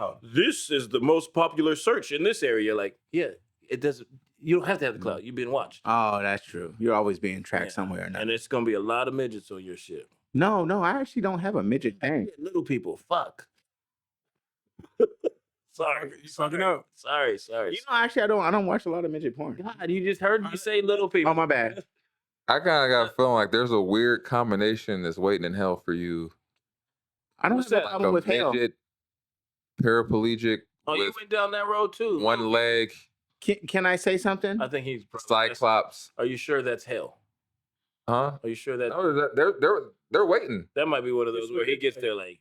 S4: is the most popular search in this area. Like, yeah, it doesn't. You don't have to have the clout. You're being watched.
S1: Oh, that's true. You're always being tracked somewhere or
S4: And
S1: another.
S4: it's gonna be a lot of midgets on your shit.
S1: No, I actually don't have a midget thing.
S4: Little people, fuck. Sorry,
S5: You fucking up.
S4: Sorry.
S1: You know, actually, I don't watch a lot of midget porn.
S4: God, you just heard me say little people.
S1: Oh, my bad.
S3: I kind of got a feeling like there's a weird combination that's waiting in hell for you.
S1: I don't
S4: What's
S1: have a
S4: that?
S1: problem with hell.
S3: Midget, paraplegic,
S4: Oh, you
S3: with
S4: went down that road too.
S3: one leg,
S1: Can I say something?
S4: I think he's
S3: Cyclops.
S4: Are you sure that's hell?
S3: Huh?
S4: Are you sure that
S3: No, they're waiting.
S4: that might be one of those where he gets there like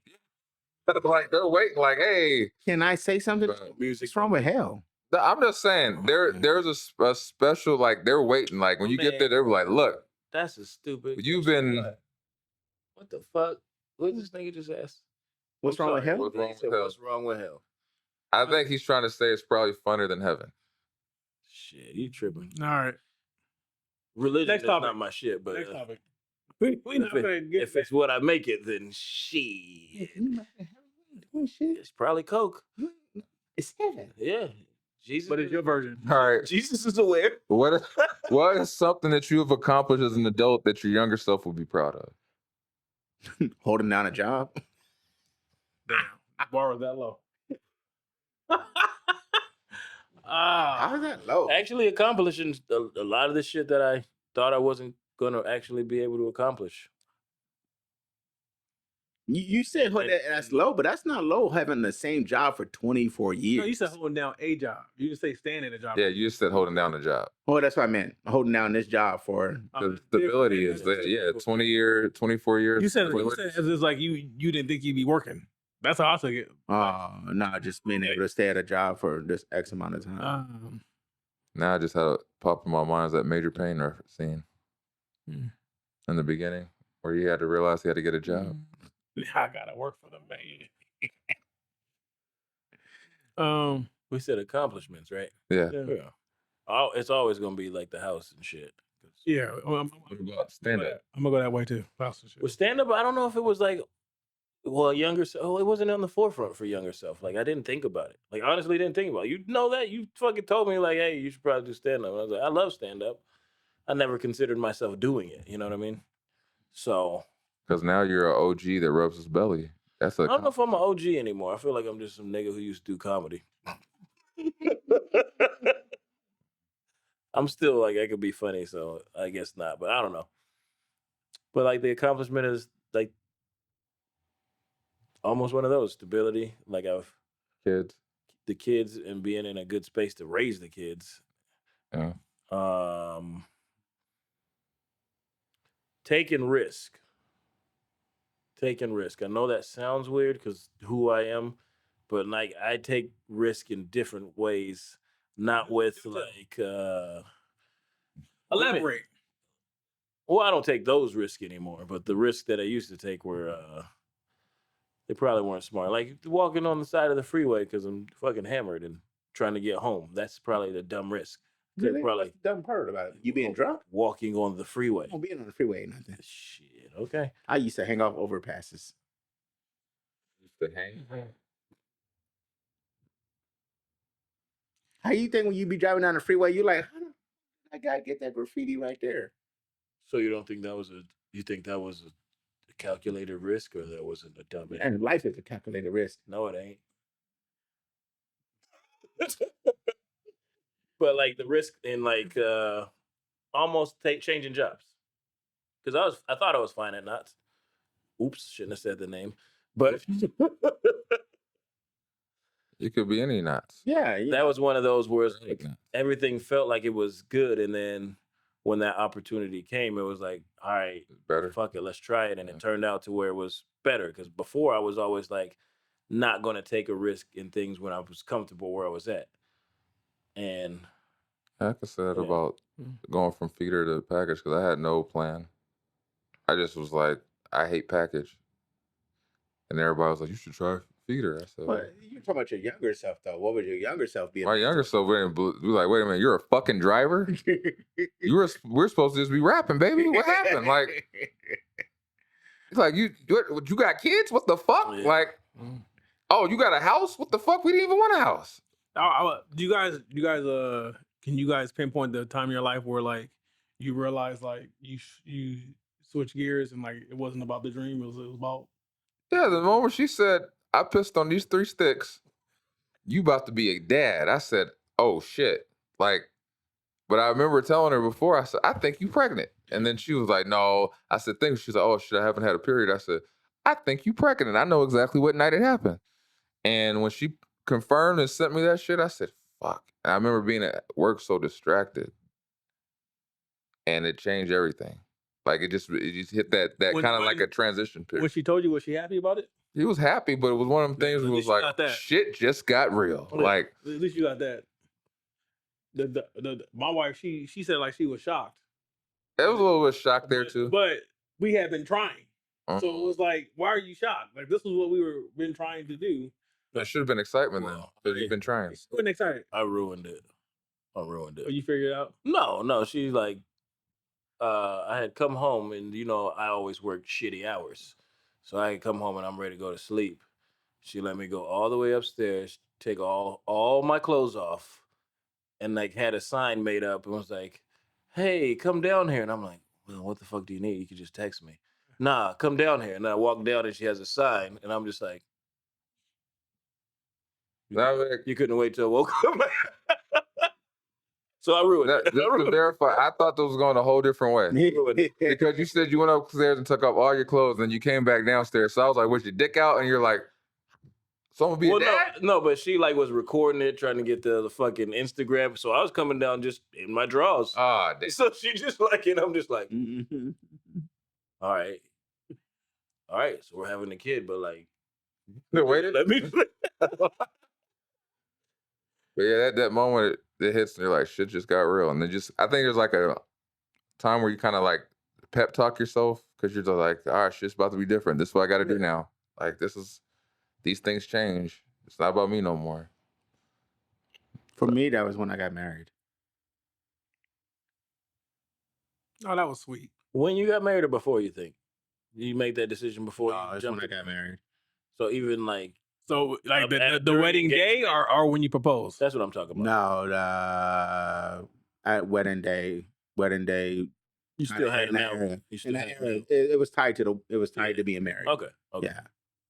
S3: Like they're waiting. Like, hey,
S1: Can I say something?
S4: music?
S1: What's wrong with hell?
S3: I'm just saying there's a special like they're waiting. Like when you get there, they're like, look,
S4: That's a stupid.
S3: you've been.
S4: What the fuck? What did this nigga just ask?
S1: What's wrong with hell?
S3: What's wrong
S4: He said,
S3: with hell?
S4: What's wrong with hell?
S3: I think he's trying to say it's probably funner than heaven.
S4: Shit, you tripping.
S5: All right.
S4: Religion
S5: Next
S4: is
S5: topic.
S4: not my shit, but
S5: Next topic. We not gonna get
S4: if it's what I make it, then shit. It's probably Coke.
S1: It's heaven.
S4: Yeah. Jesus.
S5: But it's your version.
S3: All right.
S4: Jesus is aware.
S3: What is something that you have accomplished as an adult that your younger self would be proud of?
S1: Holding down a job.
S5: Damn. Bar was that low.
S1: How is that low?
S4: Actually accomplishing a lot of the shit that I thought I wasn't gonna actually be able to accomplish.
S1: You said that's low, but that's not low having the same job for 24 years.
S5: No, you said holding down a job. You didn't say staying in a job.
S3: Yeah, you just said holding down the job.
S1: Oh, that's what I meant. Holding down this job for.
S3: The stability is there. Yeah, 24 years.
S5: You said
S3: Wait,
S5: it's like you didn't think you'd be working. That's how I took it.
S1: No, just being able to stay at a job for this X amount of time.
S3: Now I just had a pop in my mind is that Major Payne reference scene in the beginning where he had to realize he had to get a job.
S5: I gotta work for the man.
S4: We said accomplishments, right?
S3: Yeah.
S4: Oh, it's always gonna be like the house and shit.
S5: Yeah, I'm
S3: Stand up.
S5: gonna go that way too.
S4: With stand up, I don't know if it was like, well, younger. Oh, it wasn't on the forefront for younger self. Like I didn't think about it. Like honestly, didn't think about it. You know that you fucking told me like, hey, you should probably do stand up. I was like, I love stand up. I never considered myself doing it. You know what I mean? So.
S3: Because now you're an OG that rubs his belly. I
S4: don't know if I'm an OG anymore. I feel like I'm just some nigga who used to do comedy. I'm still like, I could be funny, so I guess not, but I don't know. But like the accomplishment is like almost one of those stability. Like the kids and being in a good space to raise the kids.
S3: Yeah.
S4: Taking risk. I know that sounds weird because who I am, but like I take risk in different ways, not with like
S5: elaborate.
S4: Well, I don't take those risks anymore, but the risks that I used to take were they probably weren't smart. Like walking on the side of the freeway because I'm fucking hammered and trying to get home. That's probably the dumb risk.
S1: Really?
S4: Probably
S1: What's the dumb part about it? You being drunk?
S4: Walking on the freeway.
S1: Oh, being on the freeway ain't nothing.
S4: Shit, okay.
S1: I used to hang off overpasses.
S3: To hang.
S1: How you think when you be driving down the freeway, you like, how did that guy get that graffiti right there?
S4: So you don't think that was you think that was a calculated risk or that wasn't a dumb risk?
S1: And life is a calculated risk.
S4: No, it ain't. But like the risk in like almost changing jobs. Because I thought I was fine at Knots. Oops, shouldn't have said the name. But
S3: It could be any knots.
S1: Yeah.
S4: that was one of those where it's like, everything felt like it was good, and then when that opportunity came, it was like, all right,
S3: Better.
S4: fuck it, let's try it. And it turned out to where it was better. Because before I was always like not going to take a risk in things when I was comfortable where I was at. And
S3: I could say that about going from feeder to package because I had no plan. I just was like, I hate package. And everybody was like, you should try feeder. I said,
S1: But you're talking about your younger self, though. What would your younger self be?
S3: my younger self went and be like, wait a minute, you're a fucking driver? We're supposed to just be rapping, baby. What happened? Like, it's like, you got kids? What the fuck?
S4: Yeah.
S3: Like, oh, you got a house? What the fuck? We didn't even want a house.
S5: Do you guys can you guys pinpoint the time in your life where like you realized like you switch gears and like it wasn't about the dream, it was about
S3: Yeah, the moment she said, I pissed on these 3 sticks, you about to be a dad. I said, oh shit. Like, but I remember telling her before, I said, I think you pregnant. And then she was like, no. I said, think. She's like, oh shit, I haven't had a period. I said, I think you pregnant. I know exactly what night it happened. And when she confirmed and sent me that shit, I said, fuck. And I remember being at work so distracted. And it changed everything. Like it just hit that kind of like a transition period.
S5: When she told you, was she happy about it?
S3: He was happy, but it was one of them things where it was like, shit just got real.
S5: Yeah,
S3: like
S5: at least you got that. My wife, she said like she was shocked.
S3: There was a little bit of shock there too.
S5: But we had been trying. So it was like, why are you shocked? Like this was what we been trying to do.
S3: That should have been excitement then. Because you've been trying.
S5: You wasn't excited.
S4: I ruined it. Oh,
S5: you figured it out?
S4: No. She's like, I had come home and I always worked shitty hours. So I had come home and I'm ready to go to sleep. She let me go all the way upstairs, take all my clothes off, and like had a sign made up and was like, hey, come down here. And I'm like, well, what the fuck do you need? You could just text me. Nah, come down here. And I walk down and she has a sign and I'm just like, you couldn't wait till I woke up. So I ruined it.
S3: Just to verify, I thought this was going a whole different way. Because you said you went upstairs and took off all your clothes and you came back downstairs. So I was like, with your dick out? And you're like, so I'm gonna be a dad?
S4: No, but she like was recording it, trying to get the fucking Instagram. So I was coming down just in my drawers.
S3: Ah, damn.
S4: So she just like, and I'm just like, all right. So we're having a kid, but like,
S3: wait,
S4: let me.
S3: But yeah, that moment it hits and you're like, shit just got real. And then I think there's like a time where you kind of like pep talk yourself because you're just like, all right, shit's about to be different. This is what I got to do now. Like these things change. It's not about me no more.
S1: For me, that was when I got married.
S5: Oh, that was sweet.
S4: When you got married or before, you think? You make that decision before
S1: you jumped when I got married.
S4: So even like...
S5: So like the wedding day or when you propose?
S4: That's what I'm talking about.
S1: No, at wedding day.
S4: You still had an hour.
S1: It was tied to being married.
S4: Okay.
S1: Yeah.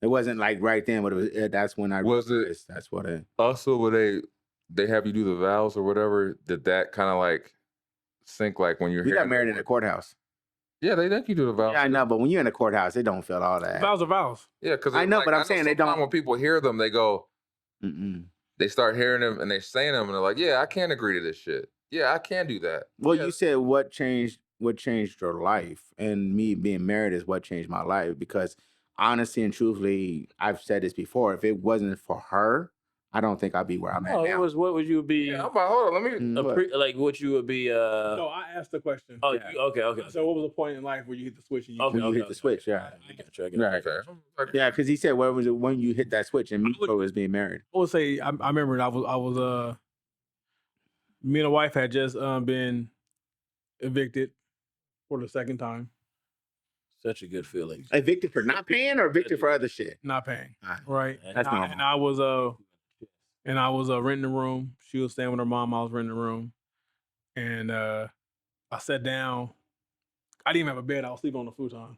S1: It wasn't like right then, but that's when I
S3: was it.
S1: That's what it.
S3: Also, when they have you do the vows or whatever, did that kind of like sync like when you're
S1: we got married in the courthouse?
S3: Yeah, they think you do the vows.
S1: Yeah, I know, but when you're in the courthouse, they don't feel all that.
S5: Vows are vows.
S3: Yeah, because
S1: I know, but I'm saying they don't.
S3: When people hear them, they go, they start hearing them and they're saying them, and they're like, "Yeah, I can't agree to this shit. Yeah, I can do that."
S1: Well, you said what changed your life, and me being married is what changed my life. Because honestly and truthfully, I've said this before. If it wasn't for her, I don't think I'd be where I'm at now.
S4: It was what would you be?
S3: Yeah, hold on, let me
S4: like what you would be.
S5: No, I asked the question.
S4: Oh, yeah. Okay.
S5: So, what was the point in life where you hit the switch? And
S1: you hit the switch, yeah.
S4: I got you.
S1: Right. Yeah, because he said, "Where was it when you hit that switch?" And me was being married.
S5: I would say I remember I was me and a wife had just been evicted for the second time.
S4: Such a good feeling.
S1: Evicted for not paying or evicted for other shit?
S5: Not paying. Right.
S1: That's normal.
S5: And I was renting a room. She was staying with her mom. I was renting a room. And I sat down. I didn't even have a bed. I was sleeping on the futon.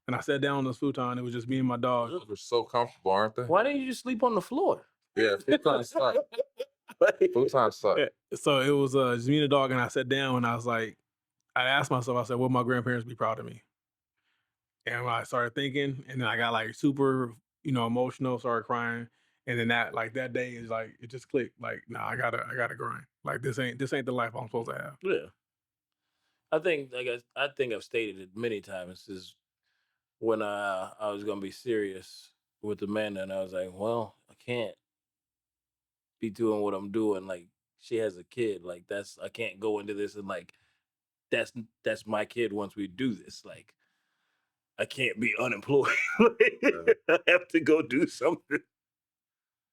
S5: And I sat down on this futon. It was just me and my dog.
S3: Those were so comfortable, aren't they?
S4: Why didn't you just sleep on the floor?
S3: Yeah, futon suck. Futon suck.
S5: So it was just me and the dog. And I sat down and I was like, I asked myself, I said, will my grandparents be proud of me? And I started thinking, and then I got like super, emotional, started crying. And then that day is like, it just clicked. Like, nah, I gotta grind. Like this ain't the life I'm supposed to have.
S4: Yeah. I think I've stated it many times is when I was gonna be serious with Amanda, and I was like, well, I can't be doing what I'm doing. Like she has a kid. Like I can't go into this and like that's my kid once we do this. Like I can't be unemployed. I have to go do something.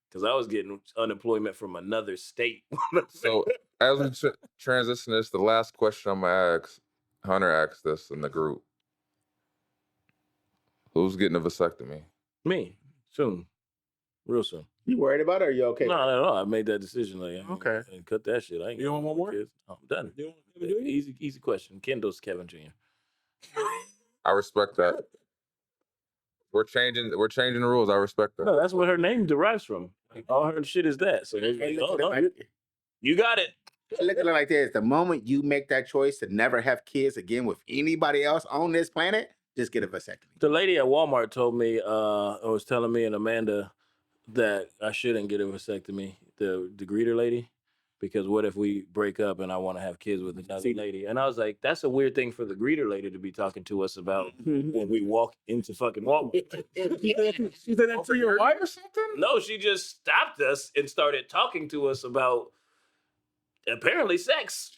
S4: Because I was getting unemployment from another state.
S3: So as we transition this, the last question I'm gonna ask, Hunter asked this in the group. Who's getting a vasectomy?
S4: Me, soon. real soon.
S1: You worried about it or you okay?
S4: No. I made that decision. Like,
S1: Okay.
S4: and cut that shit. I ain't
S5: You don't want more?
S4: kids. I'm done.
S5: You don't want to do it?
S4: Easy question. Kendall's Kevin Jr.
S3: I respect that. We're changing the rules. I respect that.
S4: No, that's what her name derives from. Like, all her shit is that. So you got it.
S1: Look at it like this. The moment you make that choice to never have kids again with anybody else on this planet, just get a vasectomy.
S4: The lady at Walmart told me, was telling me and Amanda that I shouldn't get a vasectomy, the greeter lady, because what if we break up and I want to have kids with another lady? And I was like, that's a weird thing for the greeter lady to be talking to us about when we walk into fucking Walmart.
S5: She said that to your wife or something?
S4: No, she just stopped us and started talking to us about apparently sex.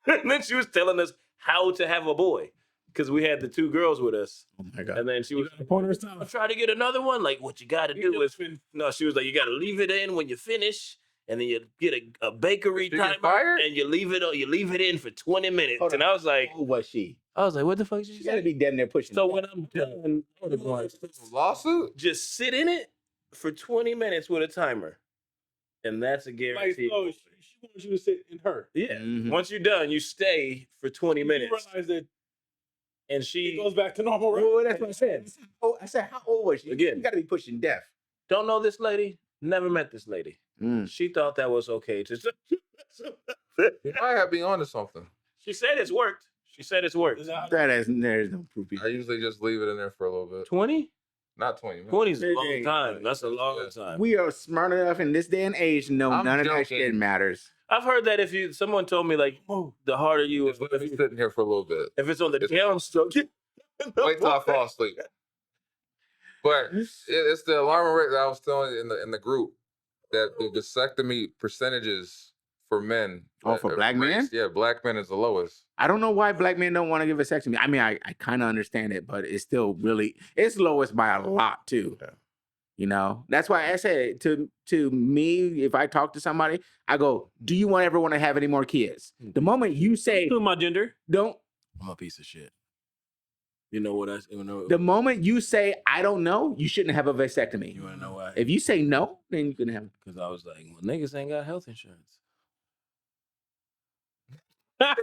S4: And then she was telling us how to have a boy. Because we had the 2 girls with us.
S1: Oh my God.
S4: And then she was
S5: like,
S4: try to get another one. Like, what you got to do is, no, she was like, you got to leave it in when you finish. And then you get a bakery timer and you leave it in for 20 minutes. And I was like,
S1: who was she?
S4: I was like, what the fuck did
S1: She
S4: you
S1: got to
S4: say?
S1: be dead in there pushing.
S4: So when I'm done,
S3: Lawsuit?
S4: just sit in it for 20 minutes with a timer. And that's a guarantee.
S5: so she wants you to sit in her.
S4: Yeah.
S1: Mhm.
S4: Once you're done, you stay for 20 minutes.
S5: You realize that
S4: And
S5: it
S4: she
S5: goes back to normal, right?
S1: Well, that's what I said. Oh, I said, how old was she?
S4: Again.
S1: You got to be pushing death.
S4: don't know this lady, never met this lady. She thought that was okay.
S3: You might have been onto something.
S4: She said it's worked.
S1: There's no proof.
S3: I usually just leave it in there for a little bit.
S4: 20?
S3: Not 20 minutes.
S4: 20 is a long time. That's a long time.
S1: We are smart enough in this day and age to know
S3: I'm
S1: none of that
S3: joking.
S1: shit matters.
S4: I've heard that someone told me like, the harder you,
S3: Just let me sitting here for a little bit.
S4: if it's on the downstroke,
S3: Wait till I fall asleep. But it's the alarming rate that I was telling you in the group that the vasectomy percentages for men.
S1: Oh, for black men?
S3: Yeah, black men is the lowest.
S1: I don't know why black men don't want to give a vasectomy. I mean, I kind of understand it, but it's still it's lowest by a lot too.
S3: Yeah.
S1: You know, that's why I said to me, if I talk to somebody, I go, "Do you ever want to have any more kids?" The moment you say,
S5: To my gender.
S1: "Don't,"
S4: I'm a piece of shit. You know what
S1: the moment you say, "I don't know," you shouldn't have a vasectomy.
S4: You want to know why?
S1: If you say no, then you can have.
S4: Because I was like, well, niggas ain't got health insurance. That's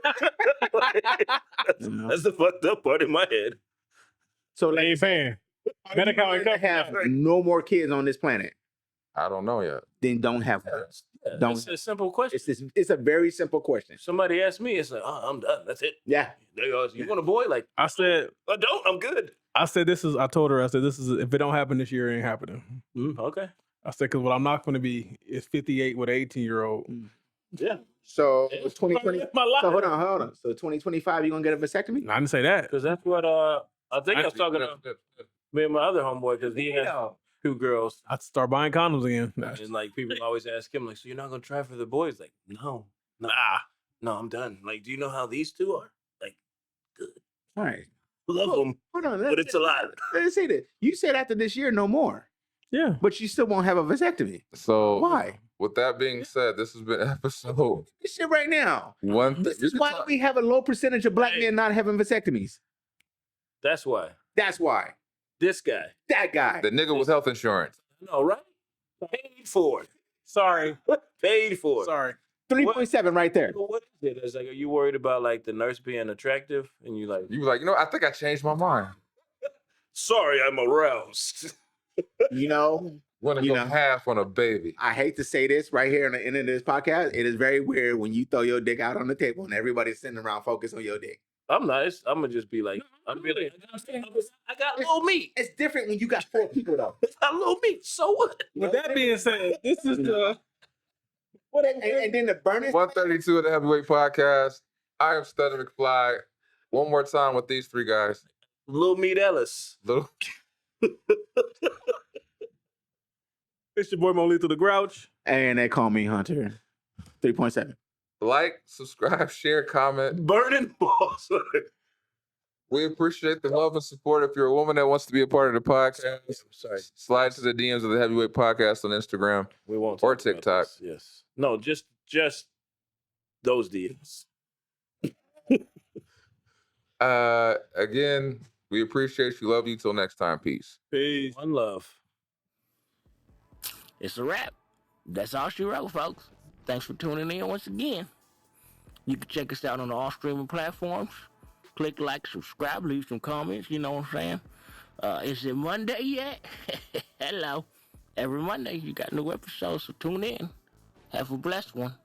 S4: the fucked up part in my head.
S1: So
S5: They
S1: like,
S5: ain't paying. Medical ain't
S1: to have no more kids on this planet,
S3: I don't know yet.
S1: then don't have one.
S4: Yeah,
S1: Don't-
S4: it's a simple question.
S1: It's a very simple question.
S4: Somebody asked me, it's like, oh, I'm done. That's it.
S1: Yeah.
S4: There goes. You want a boy? Like,
S5: I said
S4: I'm good.
S5: I told her, this is, if it don't happen this year, it ain't happening.
S4: Okay.
S5: I said, because what I'm not going to be is 58 with an 18-year-old.
S4: Yeah.
S1: So
S4: Yeah.
S1: 2020.
S5: My life.
S1: So hold on. So 2025, you gonna get a vasectomy?
S5: I didn't say that.
S4: Because that's what I think I was talking to me and my other homeboy, because he has 2 girls.
S5: I have to start buying condoms again.
S4: And like people always ask him, like, so you're not gonna try for the boys? Like, no, I'm done. Like, do you know how these 2 are? Like, good.
S1: All right.
S4: Love them,
S1: Hold on.
S4: but it's a lot.
S1: Let's say this. You said after this year, no more,
S5: Yeah.
S1: but you still won't have a vasectomy.
S3: So
S1: Why?
S3: with that being said, this has been episode
S1: This shit right now.
S3: one.
S1: This is why we have a low percentage of black men not having vasectomies.
S4: That's why.
S1: That's why.
S4: This guy.
S1: That guy.
S3: The nigga with health insurance.
S4: No, right? Paid for it.
S5: Sorry.
S4: Paid for it.
S5: Sorry.
S1: 3.7 right there.
S4: Well, what is it? It's like, are you worried about like the nurse being attractive? And you like,
S3: You was like, I think I changed my mind.
S4: sorry, I'm aroused.
S1: You know,
S3: Want to
S1: You
S3: go
S1: know.
S3: half on a baby.
S1: I hate to say this right here on the end of this podcast. It is very weird when you throw your dick out on the table and everybody's sitting around focused on your dick.
S4: I'm nice. I'm gonna just be like, I got little meat.
S1: It's different when you got 4 people though.
S4: I got little meat. So what?
S5: With that being said, this is the...
S1: And then the burning.
S3: 132 of the Heavyweight Podcast. I am Stutter McFly. One more time with these 3 guys.
S4: Little meat Ellis.
S3: Little.
S5: It's your boy Molito the Grouch.
S1: And they call me Hunter. 3.7.
S3: Like, subscribe, share, comment.
S4: Burning balls.
S3: We appreciate the love and support. If you're a woman that wants to be a part of the podcast,
S4: Sorry.
S3: slide to the DMs of the Heavyweight Podcast on Instagram.
S4: We won't
S3: Or
S4: talk about
S3: TikTok.
S4: this. Yes. No, just those DMs.
S3: Again, we appreciate you. Love you. Till next time. Peace.
S5: Peace.
S4: One love.
S6: it's a wrap. That's all she wrote, folks. Thanks for tuning in once again. You can check us out on all streaming platforms. Click like, subscribe, leave some comments. You know what I'm saying? Is it Monday yet? Hello. Every Monday you got new episodes, so tune in. Have a blessed one.